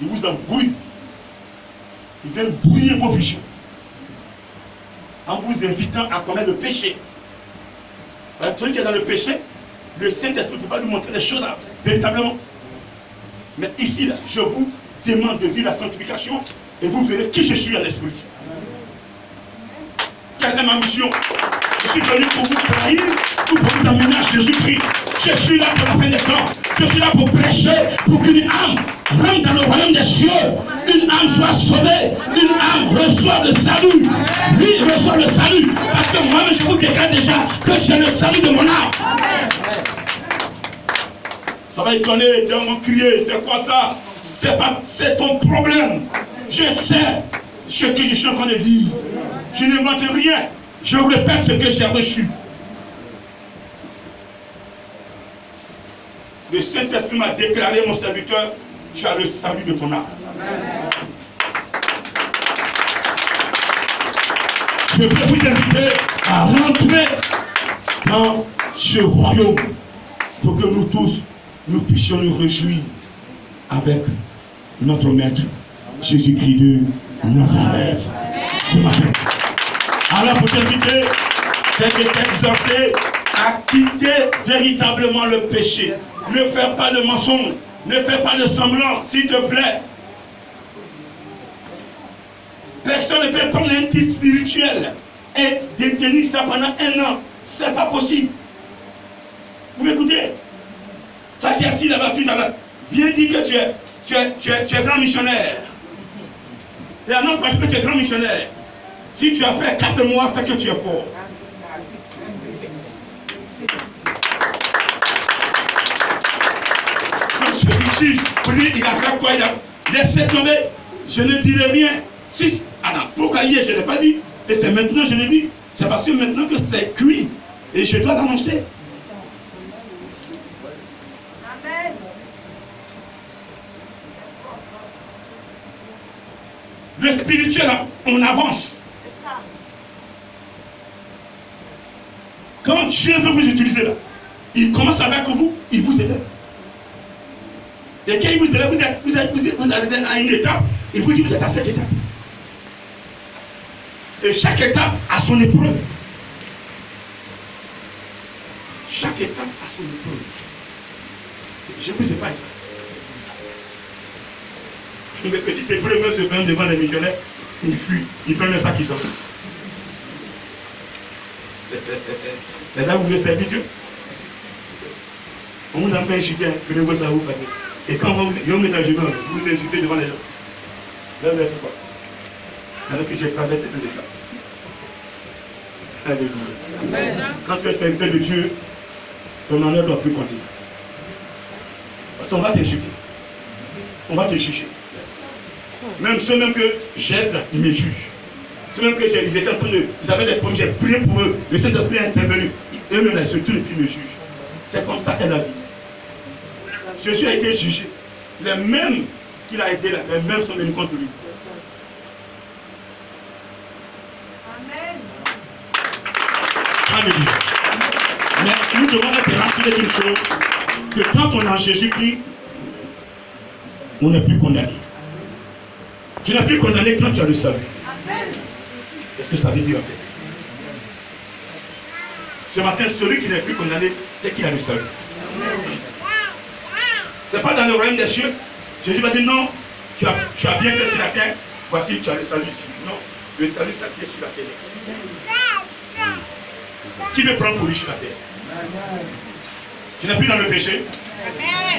Il vous embrouille. Il vient brouiller vos visions. en vous invitant à commettre le péché. Celui qui est dans le péché, le Saint-Esprit ne peut pas nous montrer les choses véritablement. Mais ici, là, je vous demande de vivre la sanctification et vous verrez qui je suis en l'esprit. Quelle est ma mission? Je suis venu pour vous trahir ou pour vous amener à Jésus-Christ. Je suis là pour la fin des temps. Je suis là pour prêcher, pour qu'une âme rentre dans le royaume des cieux. Une âme soit sauvée. Une âme reçoit le salut. Lui reçoit le salut. Parce que moi-même, je vous déclare déjà que j'ai le salut de mon âme. Ça va étonner, les gens vont crier. C'est quoi ça? C'est ton problème. Je sais ce que je suis en train de dire. Je n'invente rien. Je répète ce que j'ai reçu. Le Saint-Esprit m'a déclaré, mon serviteur, tu as le salut de ton âme. Je veux vous inviter à rentrer dans ce royaume pour que nous tous, nous puissions nous réjouir avec notre Maître, Jésus-Christ de Nazareth, ce matin. Alors pour t'inviter, c'est de t'exhorter à quitter véritablement le péché. Ne fais pas de mensonge, ne fais pas de semblant, s'il te plaît. Personne ne peut prendre un titre spirituel et détenir ça pendant 1 an. C'est pas possible. Vous m'écoutez? Toi qui es assis là-bas tout à l'heure, viens dire que tu es grand missionnaire. Et un autre parce que tu es grand missionnaire. Si tu as fait 4 mois, c'est que tu es fort. Celui-ci, vous dites, il a fait quoi? Il a laissé tomber. Je ne dirai rien. Si, alors, pourquoi hier je ne l'ai pas dit? Et c'est maintenant que je l'ai dit. C'est parce que maintenant que c'est cuit. Et je dois l'annoncer. Amen. Le spirituel, on avance. Quand Dieu veut vous utiliser là, il commence avec vous, il vous aide. Et quand il vous aide, vous arrivez à une étape, il vous dit vous êtes à cette étape. Et chaque étape a son épreuve. Chaque étape a son épreuve. Je vous épargne ça. Mes petites épreuves se prennent devant les missionnaires, ils fuient, ils prennent le sac, ils sortent. C'est là où vous voulez servir Dieu. On vous a fait insulter, prenez-vous ça vous parlez. Et quand vous mettez à genoux, vous vous insultez devant les gens. Là vous avez fait quoi? Alors que j'ai traversé ces étapes. Alléluia. Quand tu es serviteur de Dieu, ton honneur ne doit plus compter. Parce qu'on va t'insulter. On va te juger. Même ceux même que j'aide, ils me jugent. Ceux même que ils étaient en train de. Ils avaient des problèmes, j'ai prié pour eux. Le Saint-Esprit est intervenu. Eux-mêmes, ils se tournent et puis ils me jugent. C'est comme ça est la vie. Jésus a été jugé. Les mêmes qu'il a aidé là, les mêmes sont venus contre lui. Amen. Alléluia. Mais nous devons être rassurés d'une chose, que quand on est en Jésus-Christ, on n'est plus condamné. Tu n'es plus condamné quand tu as le salut. Qu'est-ce que ça veut dire en fait? Ce matin, celui qui n'est plus condamné, c'est qu'il a le salut. Ce n'est pas dans le royaume des cieux. Jésus va dire non, tu as bien fait sur la terre, voici tu as le salut ici. Non, le salut ça tient sur la terre. Qui veut prendre pour lui sur la terre? Tu n'es plus dans le péché.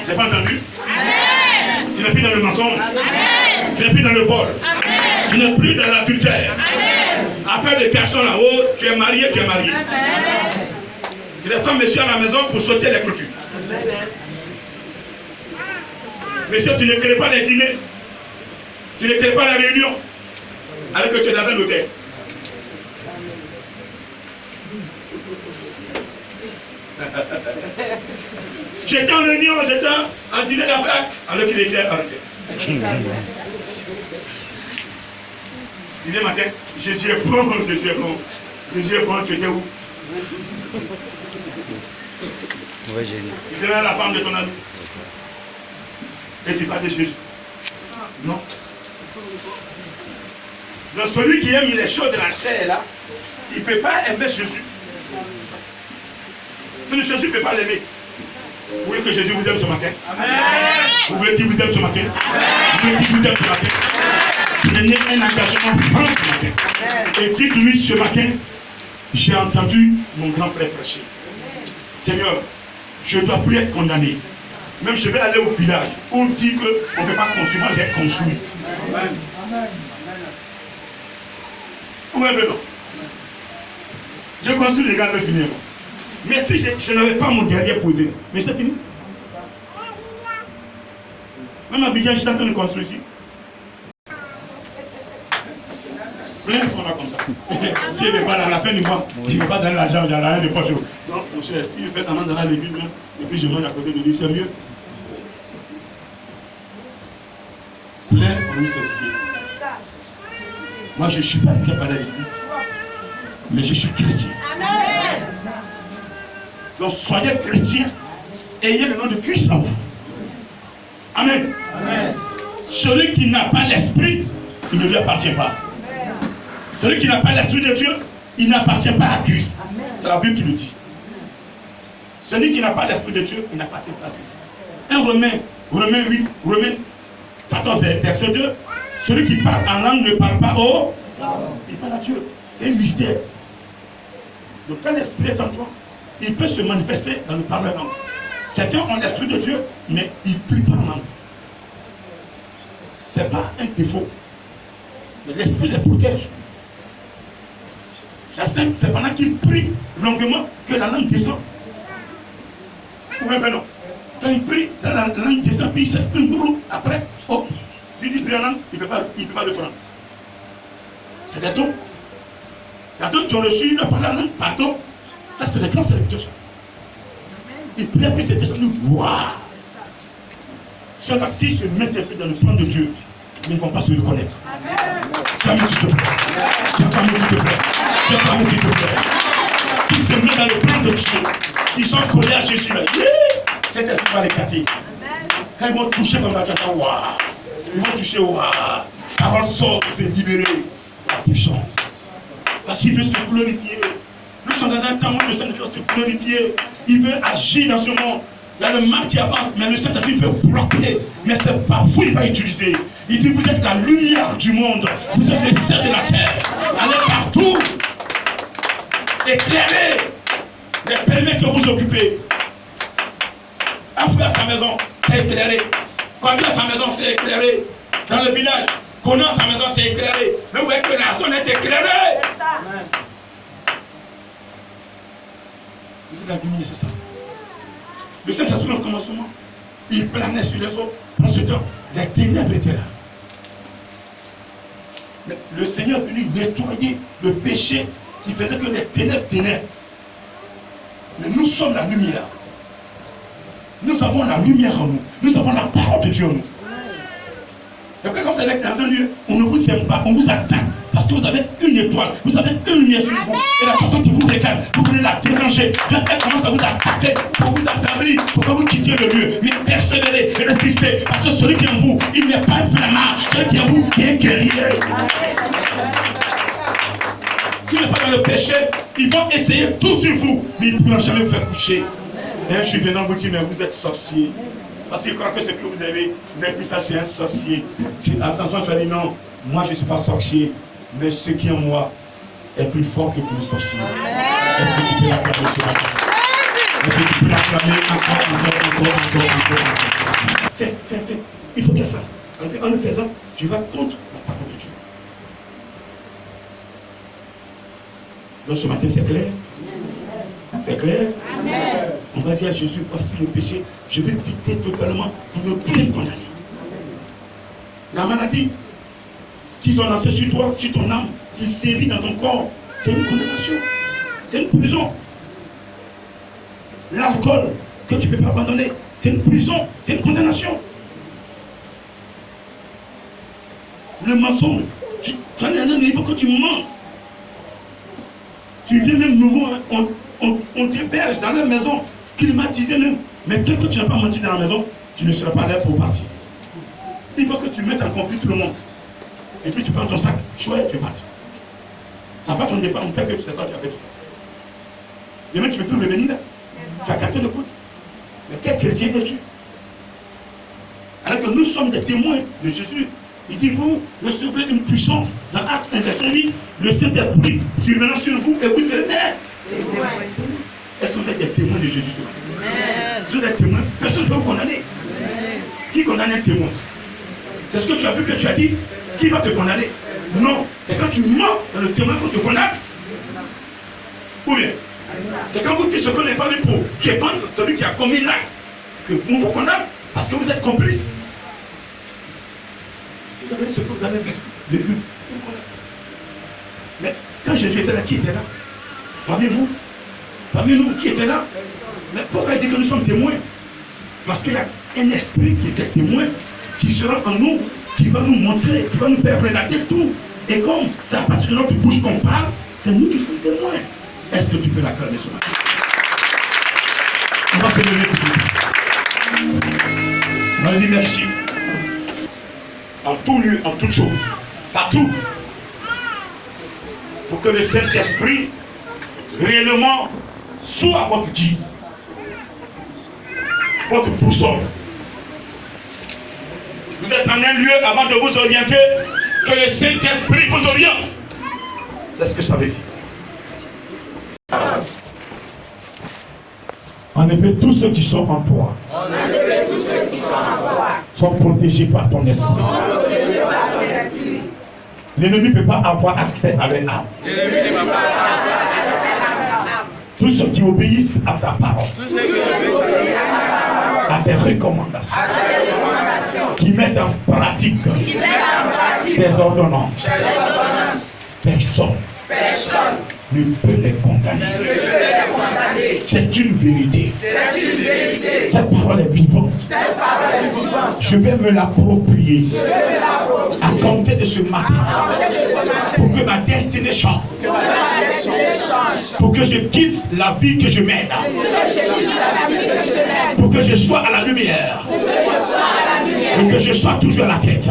Tu n'as pas entendu? Amen. Tu n'es plus dans le mensonge. Amen. Tu n'es plus dans le vol. Amen. Tu n'es plus dans l'adultère. Affaire de garçon là-haut, tu es marié, tu es marié. Amen. Tu laisses ton monsieur à la maison pour sauter les clôtures. Monsieur, tu ne crées pas les dîners. Tu ne crées pas la réunion. Alors que tu es dans un hôtel. J'étais en réunion, j'étais en dîner d'affaires, alors qu'il était arrêté. Dîner matin, Jésus est bon, Jésus est bon. Jésus est bon, tu étais où? Tu étais là la femme de ton ami. Et tu parles de Jésus. Non. Donc celui qui aime les choses de la chair là, il ne peut pas aimer Jésus. Si Jésus ne peut pas l'aimer, vous voulez que Jésus vous aime ce matin? Amen. Vous voulez qu'il vous aime ce matin? Amen. Vous voulez qu'il vous aime ce matin? Prenez un engagement franc ce matin. Et dites-lui ce matin, j'ai entendu mon grand frère prêcher. Seigneur, je ne dois plus être condamné. Même je vais aller au village où on dit qu'on ne peut pas construire, moi j'ai construit. Amen. Oui, mais non. Je construis, les gars de finir. Mais si je n'avais pas mon derrière posé, mais c'est fini. Même à Bidjan, je suis en train de construire ici. Plein sont là comme ça. Si il n'est pas à la fin du mois, je ne vais pas donner l'argent, il n'y a rien de poche. Non, mon cher, si je fais ça dans la l'église, et puis je mange à côté de lui, c'est mieux. Plein, on lui s'explique. Moi, je ne suis pas chrétien à l'église, mais je suis chrétien. Donc, soyez chrétiens, ayez le nom de Christ en vous. Amen. Amen. Celui qui n'a pas l'esprit, il ne lui appartient pas. Celui qui n'a pas l'esprit de Dieu, il n'appartient pas à Christ. C'est la Bible qui le dit. Celui qui n'a pas l'esprit de Dieu, il n'appartient pas à Christ. Un Romains 8, Romains 14, verset 2. Celui qui parle en langue ne parle pas au... Il parle à Dieu. C'est un mystère. Donc quand l'esprit est en toi, il peut se manifester dans le parler langue. Certains ont l'esprit de Dieu, mais ils prient par langue. Ce n'est pas un défaut. Mais l'esprit les protège. La Sainte, c'est pendant qu'ils prient longuement que la langue descend. Oui, ben non. Quand il prie, la langue descend, puis il s'exprime beaucoup. Après, oh, tu dis prier en langue, il ne peut pas le prendre. C'est des dons. Il y a d'autres qui ont reçu le parler en langue, pardon. Ça, c'est des grands serviteurs. Ils prient, puis c'est descendu. Waouh! Ceux-là, s'ils se mettent un peu dans le plan de Dieu, ils ne vont pas se reconnaître. Amen. S'il te plaît. S'il te plaît. S'il te plaît. S'ils se mettent dans le plan de Dieu, ils sont collés à Jésus. Cet esprit va les capter. Quand ils vont toucher comme ça, waouh! Ils vont toucher, waouh! La parole sort, c'est libéré. La puissance. Parce qu'il veut se glorifier. Nous sommes dans un temps où le Saint-Esprit veut se glorifier. Il veut agir dans ce monde. Il y a le mal qui avance, mais le Saint-Esprit veut bloquer. Mais ce n'est pas vous qu'il va utiliser. Il dit, vous êtes la lumière du monde. Vous êtes le sel de la terre. Allez partout. Éclairez les périmètres que vous occupez. Afouer à sa maison, c'est éclairé. Conduire à sa maison, c'est éclairé. Dans le village, connaître sa maison, c'est éclairé. Mais vous voyez que la zone est éclairée. C'est ça. Vous êtes la lumière, c'est ça. Le Saint-Esprit au commencement, il planait sur les eaux. En ce temps, les ténèbres étaient là. Le Seigneur est venu nettoyer le péché qui faisait que les ténèbres tenaient. Mais nous sommes la lumière. Nous avons la lumière en nous. Nous avons la parole de Dieu en nous. Et après, quand vous allez dans un lieu, on ne vous aime pas, on vous attaque. Parce que vous avez une étoile, vous avez une lumière sur vous. Et la personne qui vous regarde, vous voulez la déranger. Là, elle commence à vous attaquer pour vous affaiblir, pour que vous quittiez le lieu. Mais persévérez et résistez. Parce que celui qui est en vous, il n'est pas un flamard. Celui qui est en vous, qui est guerrier. S'il n'est pas dans le péché, ils vont essayer tout sur vous. Mais ils ne pourront jamais vous faire coucher. Et je suis venu vous dire, mais vous êtes sorcier. Parce qu'ils croient que ce que vous avez pris ça chez un sorcier. À ce moment, tu as dit non, moi je ne suis pas sorcier, mais ce qui est en moi est plus fort que tout le sorcier. Est-ce que tu peux l'acclamer ce matin? Est-ce que tu peux l'acclamer encore? Fais. Il faut qu'elle fasse. En le faisant, tu vas contre la parole de Dieu. Donc ce matin, c'est clair? C'est clair? Amen. On va dire à Jésus, voici le péché, je vais dicter totalement pour ne plus être condamné. La maladie qui sont lancées sur toi, sur ton âme, qui sévit dans ton corps, c'est une condamnation. C'est une prison. L'alcool que tu ne peux pas abandonner, c'est une prison, c'est une condamnation. Le mensonge, tu as un niveau que tu mens. Tu viens même nouveau, on t'héberge dans la maison, climatisée même. Mais tant que tu n'as pas menti dans la maison, tu ne seras pas là pour partir. Il faut que tu mettes en conflit tout le monde. Et puis tu prends ton sac, chouette, tu es parti. Ça va ton départ, on sait que c'est toi qui as fait tout. Demain, tu ne peux plus revenir là. Tu as gâté le coup. Mais quel chrétien es-tu? Alors que nous sommes des témoins de Jésus. Il dit, vous recevrez une puissance. Dans Actes 1, verset 8, le Saint-Esprit survenant sur vous et vous serez nés. Est-ce que vous êtes des témoins de Jésus ce matin? Si vous êtes témoins, personne ne peut vous condamner. Qui condamne un témoin? C'est ce que tu as vu que tu as dit. Qui va te condamner? Non, c'est quand tu mens dans le témoin qu'on te condamne. Ou bien, c'est quand vous dites ce qu'on n'est pas vu pour répandre celui qui a commis l'acte que on vous condamne parce que vous êtes complice. Si vous avez ce que vous avez vécu, mais quand Jésus était là, qui était là? Parmi vous, parmi nous, qui était là? Mais pourquoi il dit que nous sommes témoins? Parce qu'il y a un esprit qui était témoin, qui sera en nous, qui va nous montrer, qui va nous faire relater tout. Et comme c'est à partir de notre bouche qu'on parle, c'est nous qui sommes témoins. Est-ce que tu peux l'acclamer ce matin? On va se lever tout de suite. On va dire merci. En tout lieu, en toute chose, partout, pour que le Saint-Esprit réellement soit votre guide, votre boussole. Vous êtes en un lieu avant de vous orienter, que le Saint-Esprit vous oriente. C'est ce que ça veut dire. En effet, tous ceux qui sont en toi sont protégés par ton esprit. L'ennemi ne peut pas avoir accès à leur âme. Tous ceux qui obéissent à ta parole, à tes recommandations, qui mettent en pratique tes ordonnances, personne ne peut les condamner. C'est une vérité. Cette parole est vivante. Je vais me l'approprier à compter de ce matin pour que ma destinée change. Pour que je quitte la vie que je mène. Pour que je sois à la lumière. Et que je sois toujours à la tête.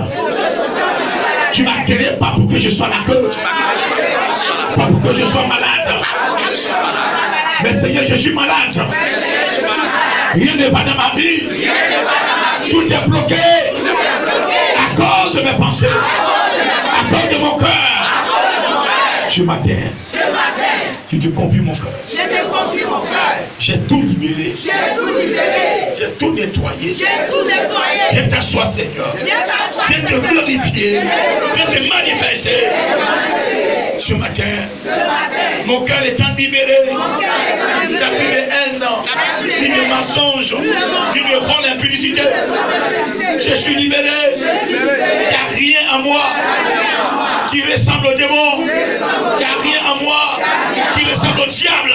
Tu m'as créé pas pour que je sois la queue. Pas pour que je sois malade. Mais Seigneur, je suis malade. Rien ne va dans ma vie. Tout est bloqué. À cause de mes pensées. À cause de mon cœur. Ce matin, tu te confies mon cœur. J'ai tout libéré. J'ai tout nettoyé. Viens t'asseoir, Seigneur. Viens te glorifier. Viens te manifester. Ce matin, mon cœur étant libéré de haine, ni de mensonge, ni de vol impudicité. Je suis libéré. Il n'y a rien en moi qui ressemble au démon. Il n'y a rien en moi qui ressemble au diable.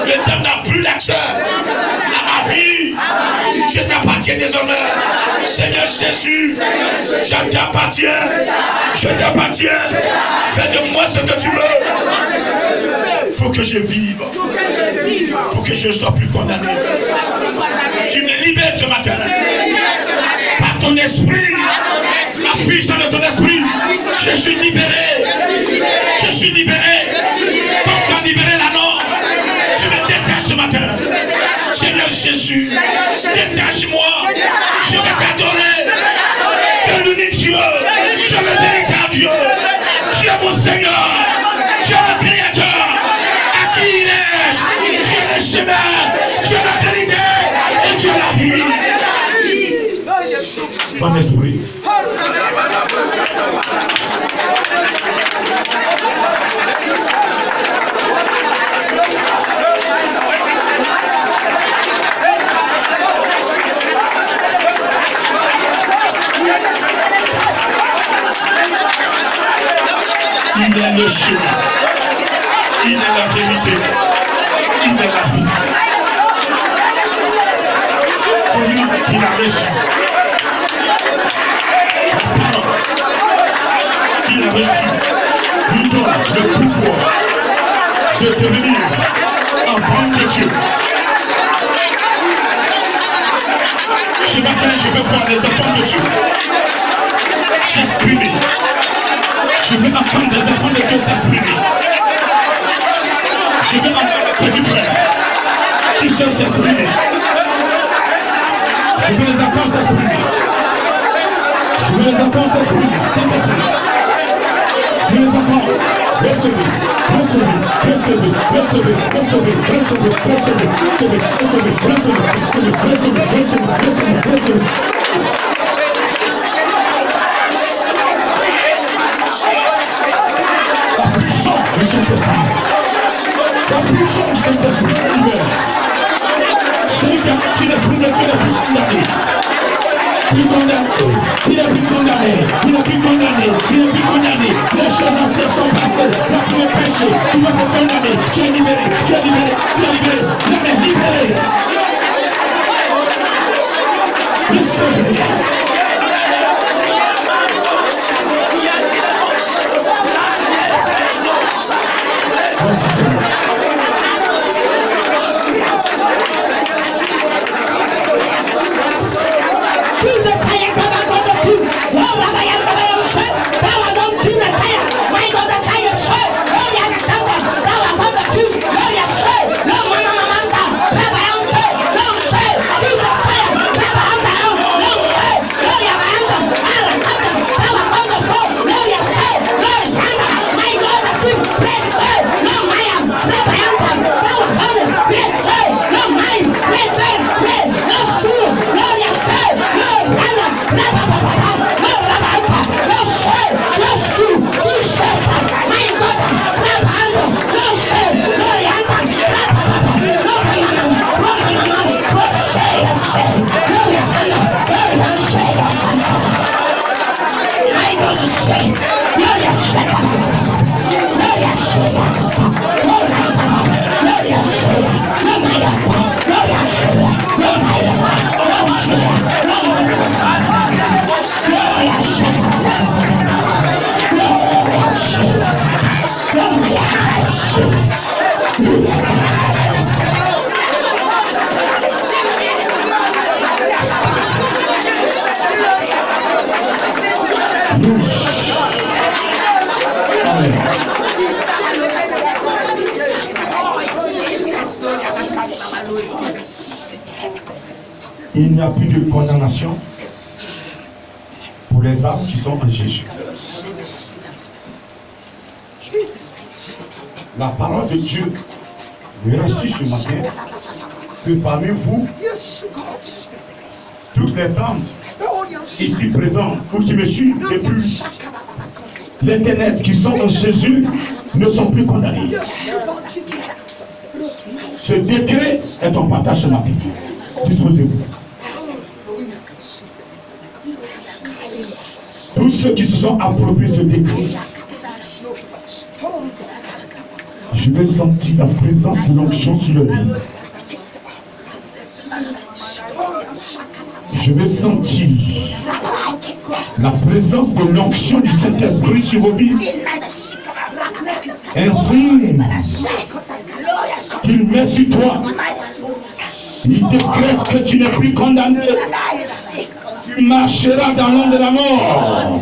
Le diable n'a plus d'accès à ma vie. Je t'appartiens désormais. Seigneur Jésus, je t'appartiens. Je t'appartiens. Fais de moi ce que tu veux. Pour que je vive. Pour que je ne sois plus condamné. Tu me libères ce matin. Par ton esprit. La puissance de ton esprit. Je suis libéré. Je suis libéré. Comme tu as libéré l'anneau. Tu me détaches ce matin. Seigneur Jésus, détache-moi. Je vais t'adorer. Tu es l'unique Dieu. Tu es le véritable Dieu. Tu es mon Seigneur. Tu es le Créateur. À qui il est. Tu es le chemin. Tu es la vérité. Et tu es la vie. Bon esprit. Il est le chemin, il est la vérité, il est la vie. Celui qui l'a reçu, il a reçu, nous donne le pouvoir de devenir enfant de Dieu. Ce matin, je veux voir les enfants de Dieu s'exprimer. Je veux entendre des enfants de Dieu s'exprimer. Il n'y a plus de condamnation pour les âmes qui sont en Jésus. La parole de Dieu me reçut ce matin que parmi vous, toutes les âmes ici présentes ou qui me suivent depuis l'éternel qui sont en Jésus ne sont plus condamnés. Ce décret est en partage ce matin. Disposez-vous. Tous ceux qui se sont appropriés ce décret, je vais sentir la présence de l'onction sur le lit. Je vais sentir la présence de l'onction du Saint-Esprit sur vos vies. Ainsi qu'il met sur toi. Il décrète que tu n'es plus condamné. Tu marcheras dans l'ombre de la mort.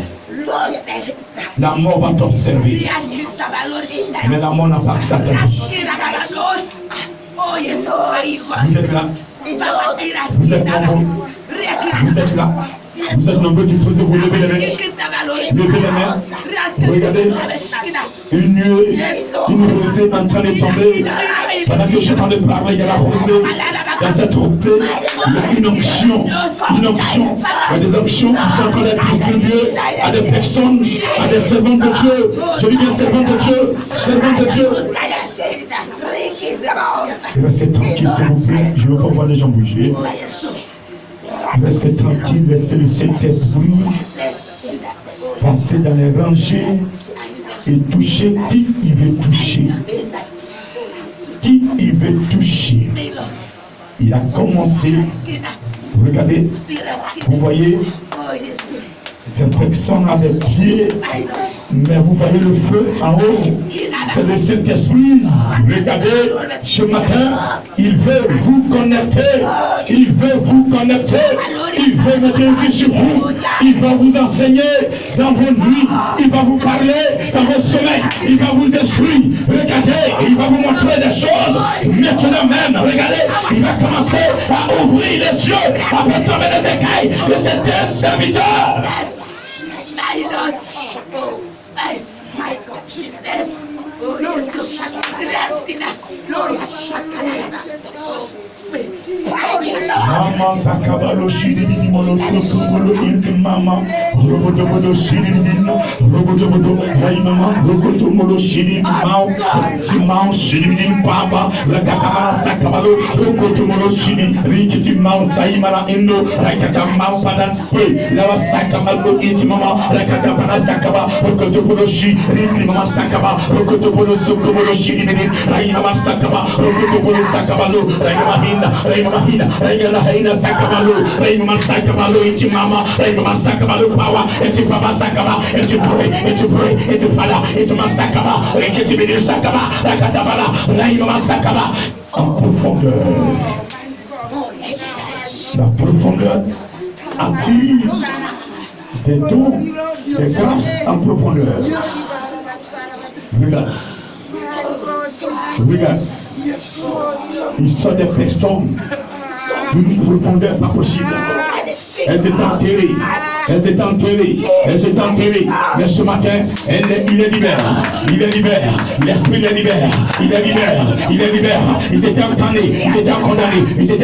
La mort va t'observer. Mais la mort n'a pas que ça. Vous êtes là. Vous êtes nombreux. Vous êtes là. Vous êtes nombreux, disposez-vous, levez les mains. Levez les mains. Regardez. Une nuée, une rosée en train de tomber. Pendant que je suis en train de parler, il y a la rosée. Dans cette rosée, il y a une onction. Une onction. Il y a des onctions qui sont en train d'être distribuées à des personnes, à des servants de Dieu. Je dis bien servants de Dieu. Servants de Dieu. Restez tranquille, s'il vous plaît. Je ne veux pas voir les gens bouger. Restez tranquille, laissez le Saint-Esprit passer dans les rangées et toucher qui il veut toucher. Qui il veut toucher. Il a commencé. Regardez, vous voyez, cette personne a des pieds, mais vous voyez le feu en haut. C'est le Saint-Esprit. Regardez, ce matin, il veut vous connecter. Il veut vous connecter. Il veut mettre ici sur vous. Il va vous enseigner dans vos nuits. Il va vous parler dans vos sommeils. Il va vous instruire. Regardez, il va vous montrer des choses. Maintenant même, regardez, il va commencer à ouvrir les yeux, à faire tomber les écailles de cet serviteur. My God, Jesus. Mama Sakabalo Shidi Molo Sukolo into Mama Robodo Shidi Robodo Raimama Robodo Molo Shidi Mao Timao Shidi Papa La Kakama Sakabalo Robodo Molo Shidi Rikiti Mount Saimara Indo Rakata Mount Padan Lava Sakamalo Intimama Rakata Pana Sakaba Rokoto Molo Shi Rikli Mama Sakaba Rokoto Molo Sukomolo Shidi Raimama Sakaba Rokoto Molo Sakabalo Raimama Raina Sakabalo, Raima Sakabalo, it's Mama, Raima Sakabalo power, it's Papa Sakaba, it's pray, it's Fala, it's Masakaba, Rekiti Sakaba, Rakatabala, Raima Sakaba, en profondeur. La profondeur attire des dons, des grâces en profondeur. Regarde. Il sort des personnes d'une profondeur pas possible. Elles étaient enterrées. Mais ce matin, il les libère. L'esprit les libère. Il les libère. Ils étaient condamnés. Il était condamné. Il les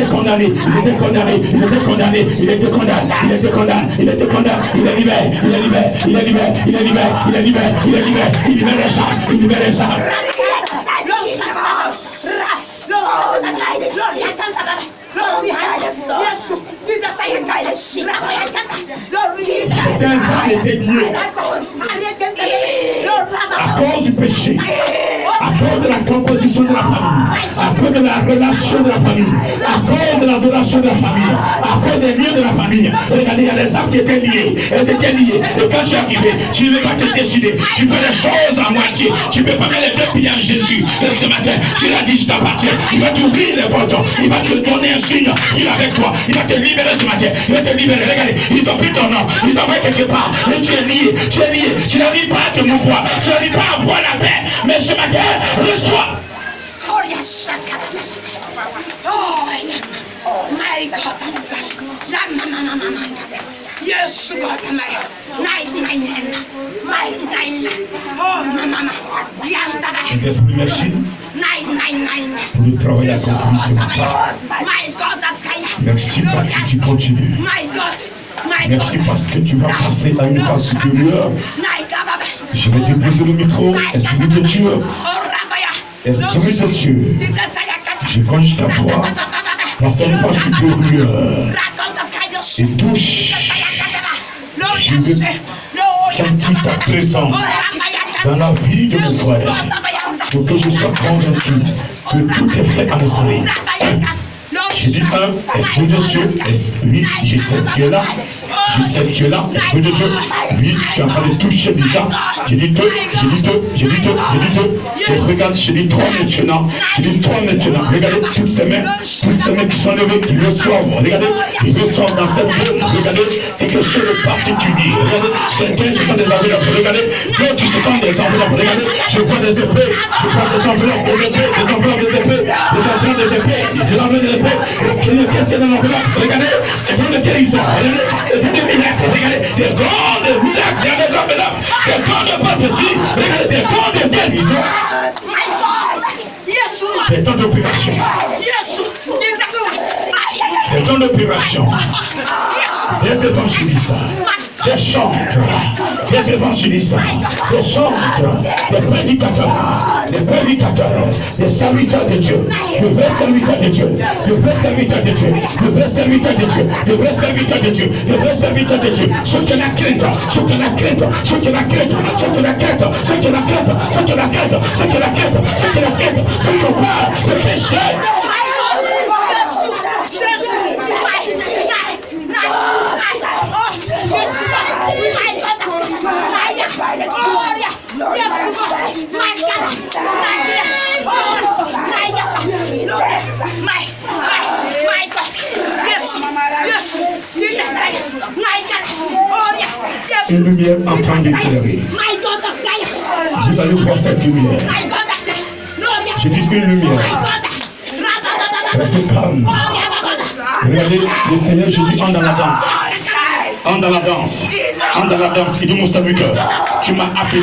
libère les âmes. Certains âmes étaient liés à cause du péché, à cause de la composition de la famille, à cause de la relation de la famille, à cause de l'adoration de la famille, à cause des liens de la famille. Regardez, il y a des âmes qui étaient liées, elles étaient liées. Et quand tu es arrivé, tu ne veux pas te décider, tu fais les choses à moitié, tu ne peux pas mettre les deux pieds en Jésus. Et ce matin, tu l'as dit, je t'appartiens. Il va t'ouvrir les portes, il va te donner un signe, il est avec toi, il va te libérer ce matin, il va te libérer. Regardez, ils ont pris ton nom, ils ont fait quelque part, et tu es lié, tu n'arrives pas à te mouvoir, tu n'arrives pas à avoir la paix, mais ce matin, reçois. Oh my God, yes, God, Saint-Esprit, merci pour le travail accompli ce matin. Merci parce que tu continues. Merci parce que tu vas passer à une phase supérieure. Je vais te poser le micro. Esprit de Dieu. Esprit de Dieu. Je conjure ta voix. Passe à une phase supérieure. Et touche. Je veux sentir ta présence dans la vie de mes frères. Pour que je sois convaincu que tout est fait en esprit. Je dis esprit de Dieu, oui, j'ai cette Dieu-là, esprit de Dieu, oui, tu es en train de toucher déjà, j'ai dit deux, et regarde, j'ai dit trois maintenant, regardez toutes ces mains qui sont levées, qui reçoivent, regardez, ils reçoivent dans cette main, regardez, quelque chose de particulier, regardez, certains ce sont des enveloppes, regardez, d'autres ce sont des enveloppes, regardez, je vois des épées, des enveloppes, des épées, regardez, c'est pour lequel ils sont. Regardez, des grands de miracles, il y a des enveloppes, des grands de prophétie, regardez, des grands de guérison. Des temps d'opération. Des temps d'opération. Des évangélistes, des chantres, des évangélistes, des chantres, des prédicateurs, des serviteurs de Dieu, de vrais serviteurs de Dieu, ceux qui la crête, ceux qui ont peur de péché. Une lumière en train d'éclairer. Vous allez voir cette lumière. Je dis une lumière. Restez calme. Regardez, le Seigneur Jésus entre dans la danse. Entre dans la danse. Il dit mon serviteur, tu m'as appelé.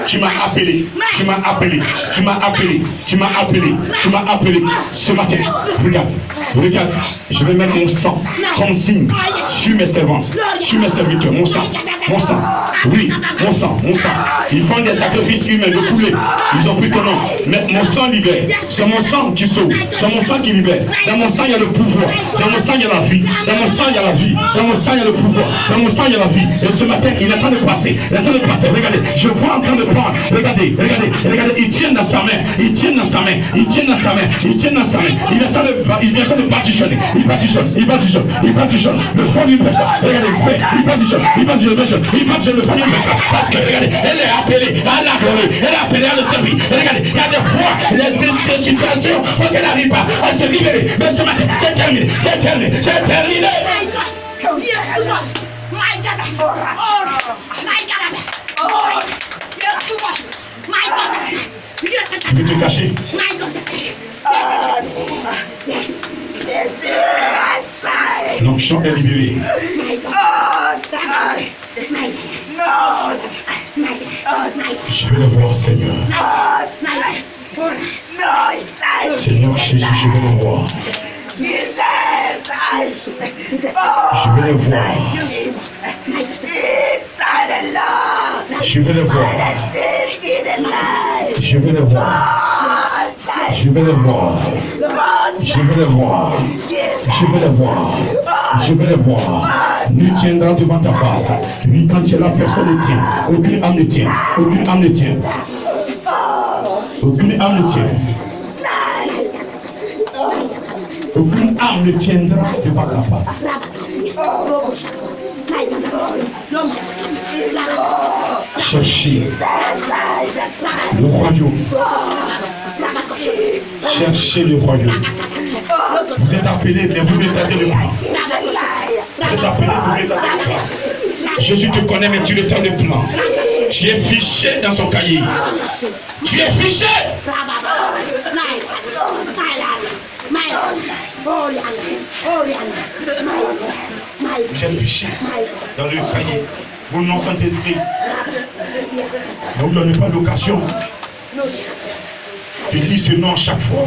Tu m'as appelé. Tu m'as appelé. Tu m'as appelé. Tu m'as appelé. Tu m'as appelé. Ce matin, regarde. Regarde. Je vais mettre mon sang comme signe sur mes servantes, sur mes serviteurs. Mon sang. Mon sang. Oui, mon sang. Mon sang. Ils font des sacrifices humains de couler. Ils ont pris ton nom. Mais mon sang libère. C'est mon sang qui sauve. C'est mon sang qui libère. Dans mon sang, il y a le pouvoir. Dans mon sang, il y a la vie. Dans mon sang, il y a la vie. Dans mon sang, il y a le pouvoir. Dans mon sang, il y a la vie. Et ce matin, il est en train de passer. Il est en train de passer. Regardez, je vois en train de prendre. Regardez, regardez, regardez. Il tient dans sa main. Il tient dans sa main. Il tient dans sa main. Il tient dans sa main. Il est en train de batigeonner. Il batigeonne. Il batigeonne. Il batigeonne. Le fond d'une personne. Regardez, il batigeonne. Il batigeonne. Il batigeonne le fond d'une personne. Parce que regardez, elle est appelée à l'adorer. Elle est appelée à le servir. Regardez, il y a des fois, ces situations, faut qu'elle n'arrive pas à se libérer. Mais ce matin, c'est terminé. C'est terminé. C'est terminé. Tu veux te cacher? L'onction est libérée. Je veux le voir, Seigneur. Seigneur Jésus, je veux le voir. Je veux le voir. Je veux le voir. Je veux le voir. Je veux le voir. Je veux le voir. Je veux le voir. Je veux le voir. Nous tiendra devant ta face. Lui, quand tu es là, personne ne tient. Aucune âme ne tient. Aucune âme ne tient. Aucune âme ne tient. Aucune âme ne tiendra devant ta face. Cherchez le royaume. Cherchez le royaume. Vous êtes appelés, mais vous retardez le plan. Vous êtes appelés, vous retardez le plan. Jésus te connaît, mais tu retardes le plan. Tu es fiché dans son cahier. Tu es fiché. Vous êtes fiché dans le cahier. Vos noms sont inscrits. Ne vous donnez pas l'occasion de lire ce nom à chaque fois.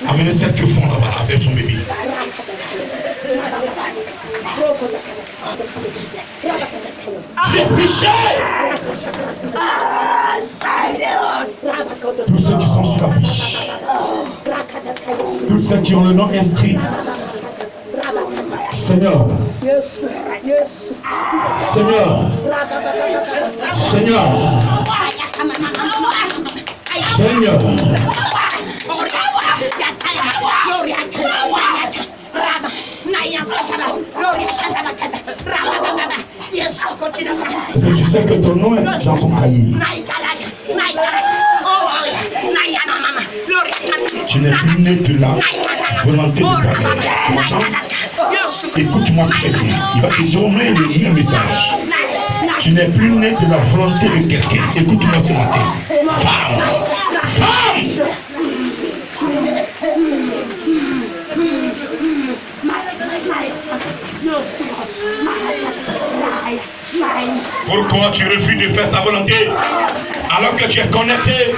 Amenez celle qui fond là-bas avec son bébé. Tu es fiché. Tous ceux qui sont sur la fiche. Tous ceux qui ont le nom inscrit. Seigneur. Seigneur. Seigneur. Seigneur. Parce que tu sais que ton nom est dans son cahier. Tu n'es plus né de la volonté de ta mère. Tu m'entends? Écoute-moi très bien. Il va te donner le même message. Tu n'es plus né de la volonté de quelqu'un. Écoute-moi ce matin. Femme! Femme! Pourquoi tu refuses de faire sa volonté alors que tu es connecté,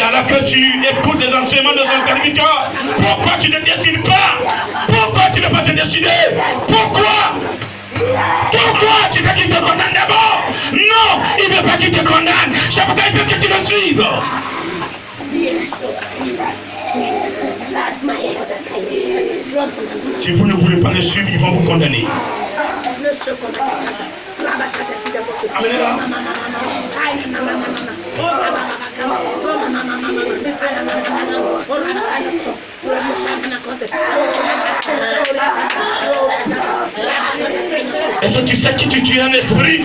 alors que tu écoutes les enseignements de son serviteur? Pourquoi tu ne décides pas? Pourquoi tu ne peux pas te décider? Pourquoi? Pourquoi tu veux qu'il te condamne d'abord? Non, il ne veut pas qu'il te condamne. C'est pourquoi il veut que tu le suives. Si vous ne voulez pas le suivre, ils vont vous condamner. Amenez-la. Est-ce que tu sais qui tu es en esprit?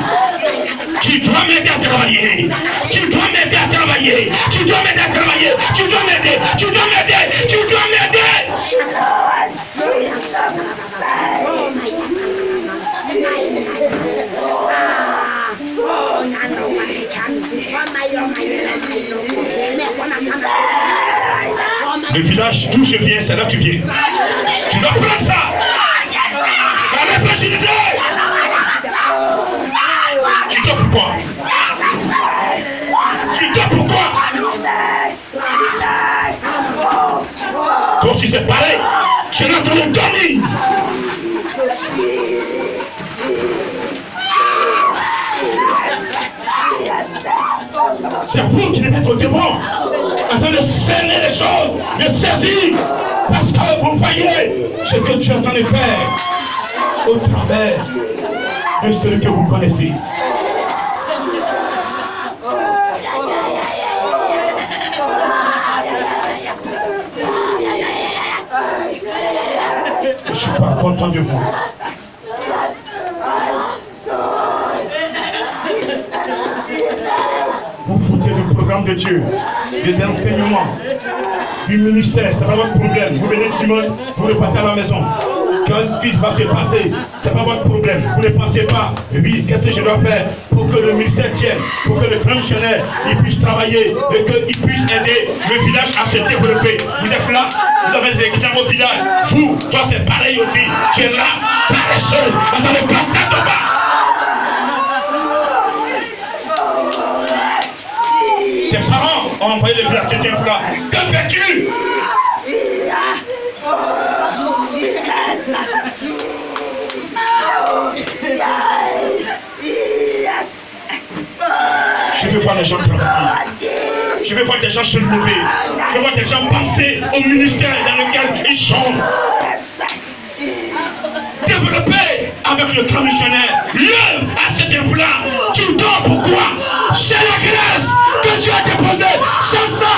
Tu dois m'aider à travailler. Tu dois m'aider à travailler. Tu dois m'aider à travailler. Tu dois m'aider. Tu dois m'aider. Tu dois m'aider. Le village d'où je viens, c'est là que tu viens. Tu dois prendre ça. Tu dois dors pourquoi? Tu dors pourquoi? Toi aussi c'est pareil. Tu es en train de dormir. C'est vous qui devez être au devant, en train de sceller les choses, de saisir, parce que vous voyez ce que Dieu est en train de faire au travers de celui que vous connaissez. Je ne suis pas content de vous. Vous foutez du programme de Dieu, des enseignements, du ministère, c'est pas votre problème. Vous venez dimanche, vous repartez à la maison. Quand vite va se passer, c'est pas votre problème. Vous ne pensez pas, oui, qu'est-ce que je dois faire pour que le ministère tienne, pour que le grand missionnaire il puisse travailler et qu'il puisse aider le village à se développer. Vous êtes là, vous avez des écrits dans vos villages. Vous, toi c'est pareil aussi. Tu es là, paresseux, dans le passage de bas. Tes parents ont envoyé le village à ce temple-là. Que fais-tu? Je veux voir les gens travailler. Je veux voir des gens se lever. Je veux voir des gens penser au ministère dans lequel ils sont. Développer avec le grand missionnaire. L'œuvre à ce temple-là. Tu dors pourquoi? C'est la grâce que Dieu a déposée. C'est ça.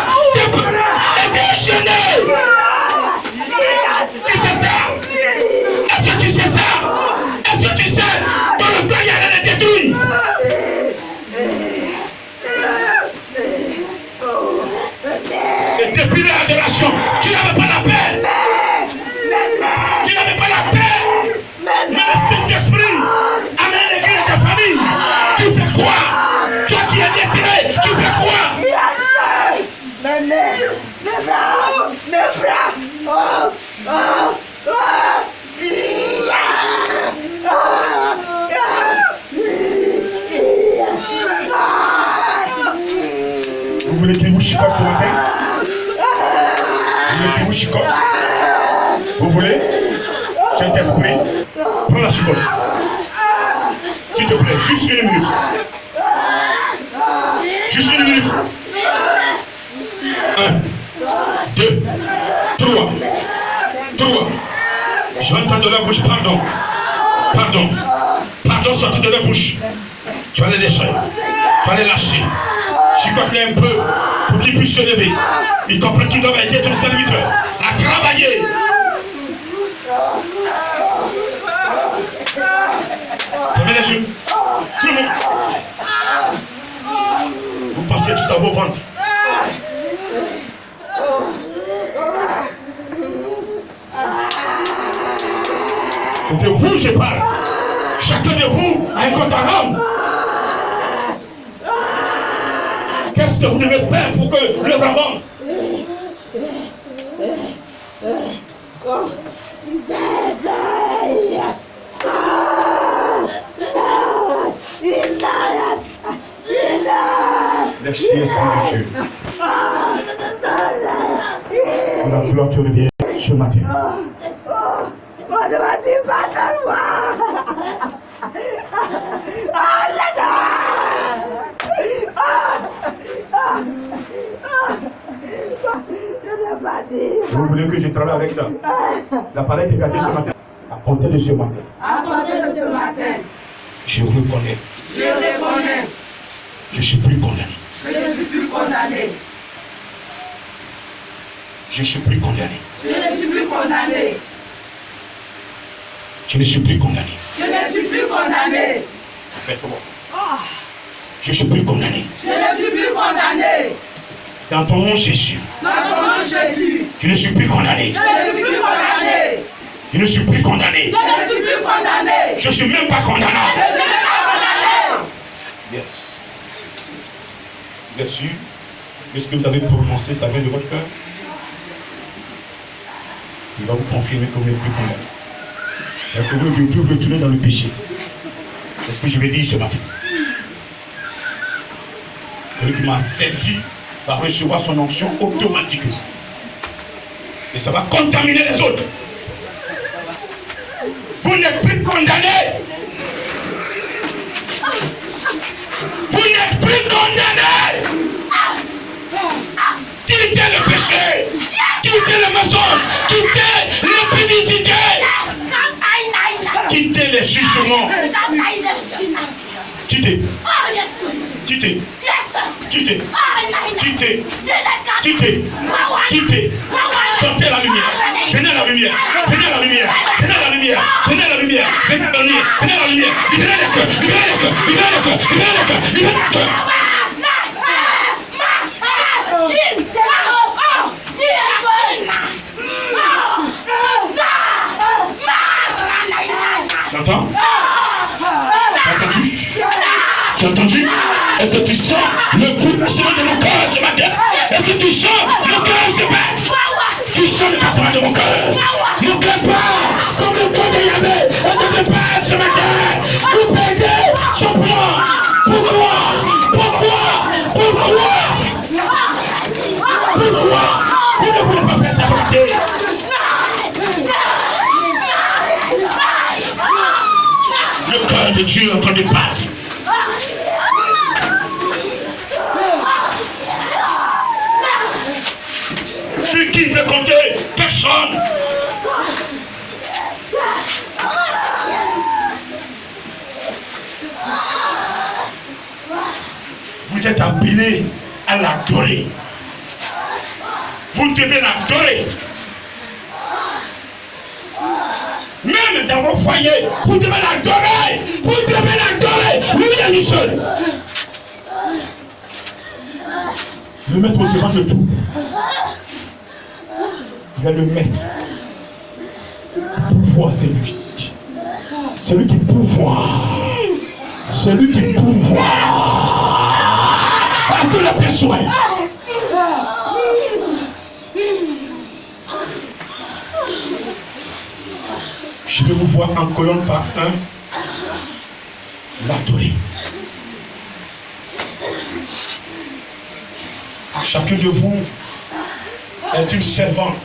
Et déchaîné. Tu sais ça? Est-ce que tu sais ça? Est-ce que tu sais? Dans le plan, il y a rien à détruire. Et depuis l'adoration, tu n'avais pas la paix. Tu n'avais pas la paix. Mais le Saint-Esprit amène l'église de ta famille. Tu fais quoi? Toi qui es détiré, tu fais quoi? Mes bras. Vous voulez qu'il vous chicote ce matin? Vous voulez qu'il vous chicote? Vous voulez? Saint-Esprit, prends la chicote. S'il te plaît, juste une minute. Juste une minute. 1, 2, 3. Je vais entendre de la bouche, pardon. Pardon, sorti de la bouche. Tu vas les laisser. Tu vas les lâcher. Chicote-les un peu pour qu'ils puissent se lever. Ils comprennent qu'ils doivent aider ton serviteur à travailler. Fermez les yeux. Tout le monde. Vous passez tout à vos ventres. De vous, je parle. Chacun de vous a un compte à rendre. Qu'est-ce que vous devez faire pour que l'œuvre avance? Merci, Esprit de Dieu. Pour la gloire te revient ce matin. Vous voulez que je travaille avec ça? L'appareil est gâté ce matin. À compter de ce matin. Je reconnais. Je suis plus condamné. Je suis plus condamné. Je ne suis plus condamné. Faites-moi. Je suis plus condamné. Dans ton nom, Jésus. Je ne suis plus condamné. Je ne suis plus condamné. Je ne suis même pas condamné. Yes. Bien sûr, ce que vous avez prononcé, ça vient de votre cœur. Il va vous confirmer que vous n'êtes plus condamné. Et que vous ne devez plus retourner dans le péché. C'est ce que je vais dire ce matin. Celui qui m'a saisi va recevoir son onction automatiquement. Et ça va contaminer les autres. Vous n'êtes plus condamnés. Vous n'êtes plus condamnés. Quittez le péché. Quittez le mensonge. Quittez l'impudicité. Quittez les jugements. Quittez. Quittez. Quittez. Quittez. Quittez. Quittez. Sortez à la lumière. Venez à la lumière. Venez à la lumière. Venez à la lumière. Venez à la lumière. Venez à la lumière. Venez à la lumière. Libérez les cœurs. Libérez les cœurs. Libérez les cœurs. Libérez les cœurs. Libérez les cœurs. Tu entends? Tu as entendu? Tu as entendu? Est-ce que tu sens le bouleversement de mon cœur ce matin? Est-ce que tu sens mon cœur se battre? Tu sens le battement de mon cœur? Mon cœur part comme le cœur de Yahvé et de battre ce matin. Vous perdez son plan. Pourquoi? Pourquoi? Pourquoi? Pourquoi? Vous ne voulez pas faire sa volonté? Le cœur de Dieu est en train de battre. C'est qui peut compter? Personne. Vous êtes appelés à l'adorer. Vous devez l'adorer. Même dans vos foyers, vous devez l'adorer. Vous devez l'adorer. Lui, il est lui seul. Le mettre au devant de tout. Il va le mettre. Pouvoir, c'est lui. Celui qui pouvoir. Celui qui pouvoir. À tous les besoins. Je vais vous voir en colonne par un. L'adorer. Chacun de vous est une servante.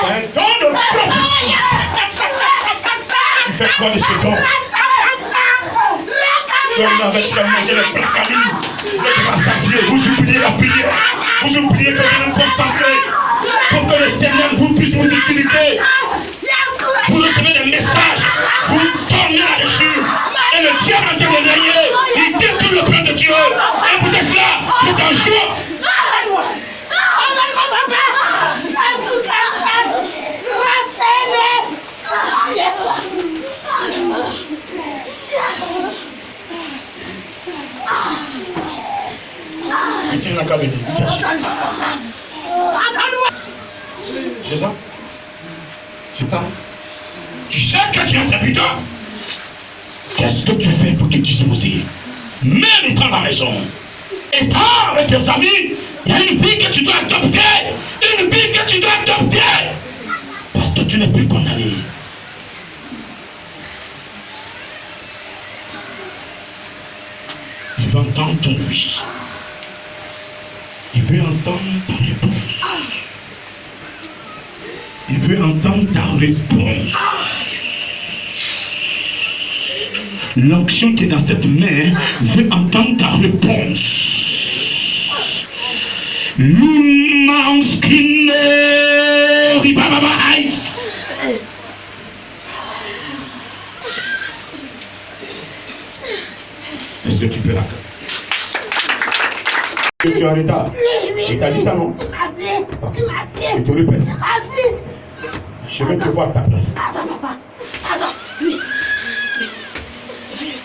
Un don de prophétie. Tu fais quoi de ce don? Comme avec seulement les placardis, vous êtes rassasiés, vous oubliez la prière, vous oubliez que vous vous concentrez pour que l'Éternel vous puisse vous utiliser. Vous recevez des messages, vous tournez là-dessus, et le diable en train de régner, il détruit le plan de Dieu, et vous êtes là, vous êtes en joie. C'est ça? C'est ça? Tu sais que tu es un serviteur. Qu'est-ce que tu fais pour te disposer? Même étant dans la maison, étant avec tes amis, il y a une vie que tu dois adopter. Une vie que tu dois adopter. Parce que tu n'es plus condamné. Il veut entendre ton oui. Il veut entendre ta réponse. Il veut entendre ta réponse. L'onction qui est dans cette main veut entendre ta réponse. Est-ce que tu peux la que tu es en retard? Il t'a dit ça, non? Je te répète. Je vais te voir à ta place.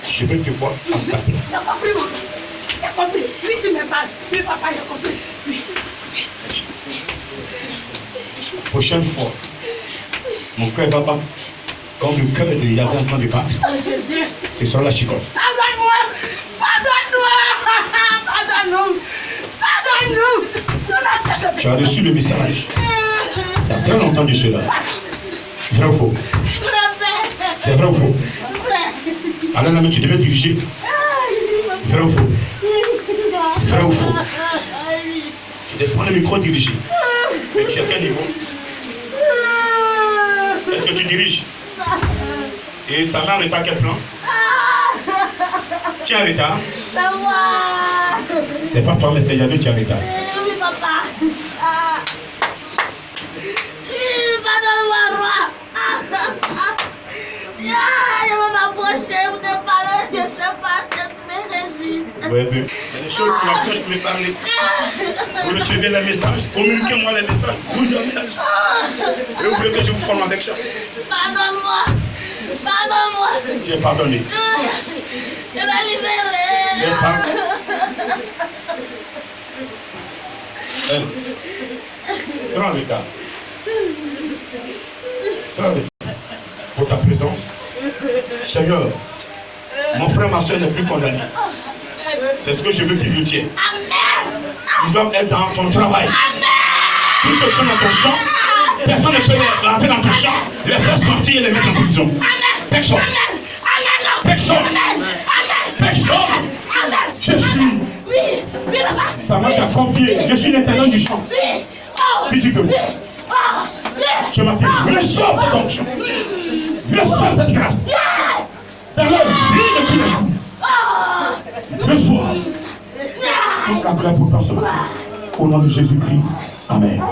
Je vais te voir à ta place. J'ai compris, mon père. J'ai compris. Oui, tu me parles. Oui, papa, j'ai compris. Oui. Prochaine fois, mon cœur va battre comme le cœur de Yahvé en train de battre. C'est sur la chicote. Pardonne-moi. Pardonne-nous. Pardonne-nous. Tu as reçu le message. Il y a très longtemps de cela. Vrai ou faux? C'est vrai ou faux? Alors là, tu devais diriger. Vrai ou faux? micro dirigé. Mais tu es à quel niveau? Est-ce que tu diriges? Et ça met en retard quel plan? Tu es en retard? C'est moi. C'est pas toi, mais c'est Yahvé qui est en retard. Oui, papa. Pardonne-moi, roi. Je vais m'approcher, vous ne parlez, je ne sais pas, je me résiste. Oui, mais il y a des choses pour lesquelles je peux parler. Vous recevez les messages, communiquez-moi les messages, vous dormez la message. Et vous voulez que je vous forme avec ça? Pardonne-moi. Pardonne-moi. J'ai pardonné. Je vais libérer. J'ai pardonné. Prends le cas. Prends le cas. Pour ta présence. Seigneur, mon frère, ma soeur n'est plus condamné. C'est ce que je veux qu'il nous tienne. Ils doivent être dans ton travail. Tous ceux qui sont dans ton champ, personne ne peut rentrer dans ton champ, les faire sortir et les mettre en prison. Personne. Personne. Personne. Je suis. Ça marche à combien? Je suis l'intendant du champ. Physiquement. Ce matin, reçois cette onction. Reçois cette grâce. Dans la vie de tous les jours. Reçois toute la gloire pour personne. Au nom de Jésus-Christ. Amen.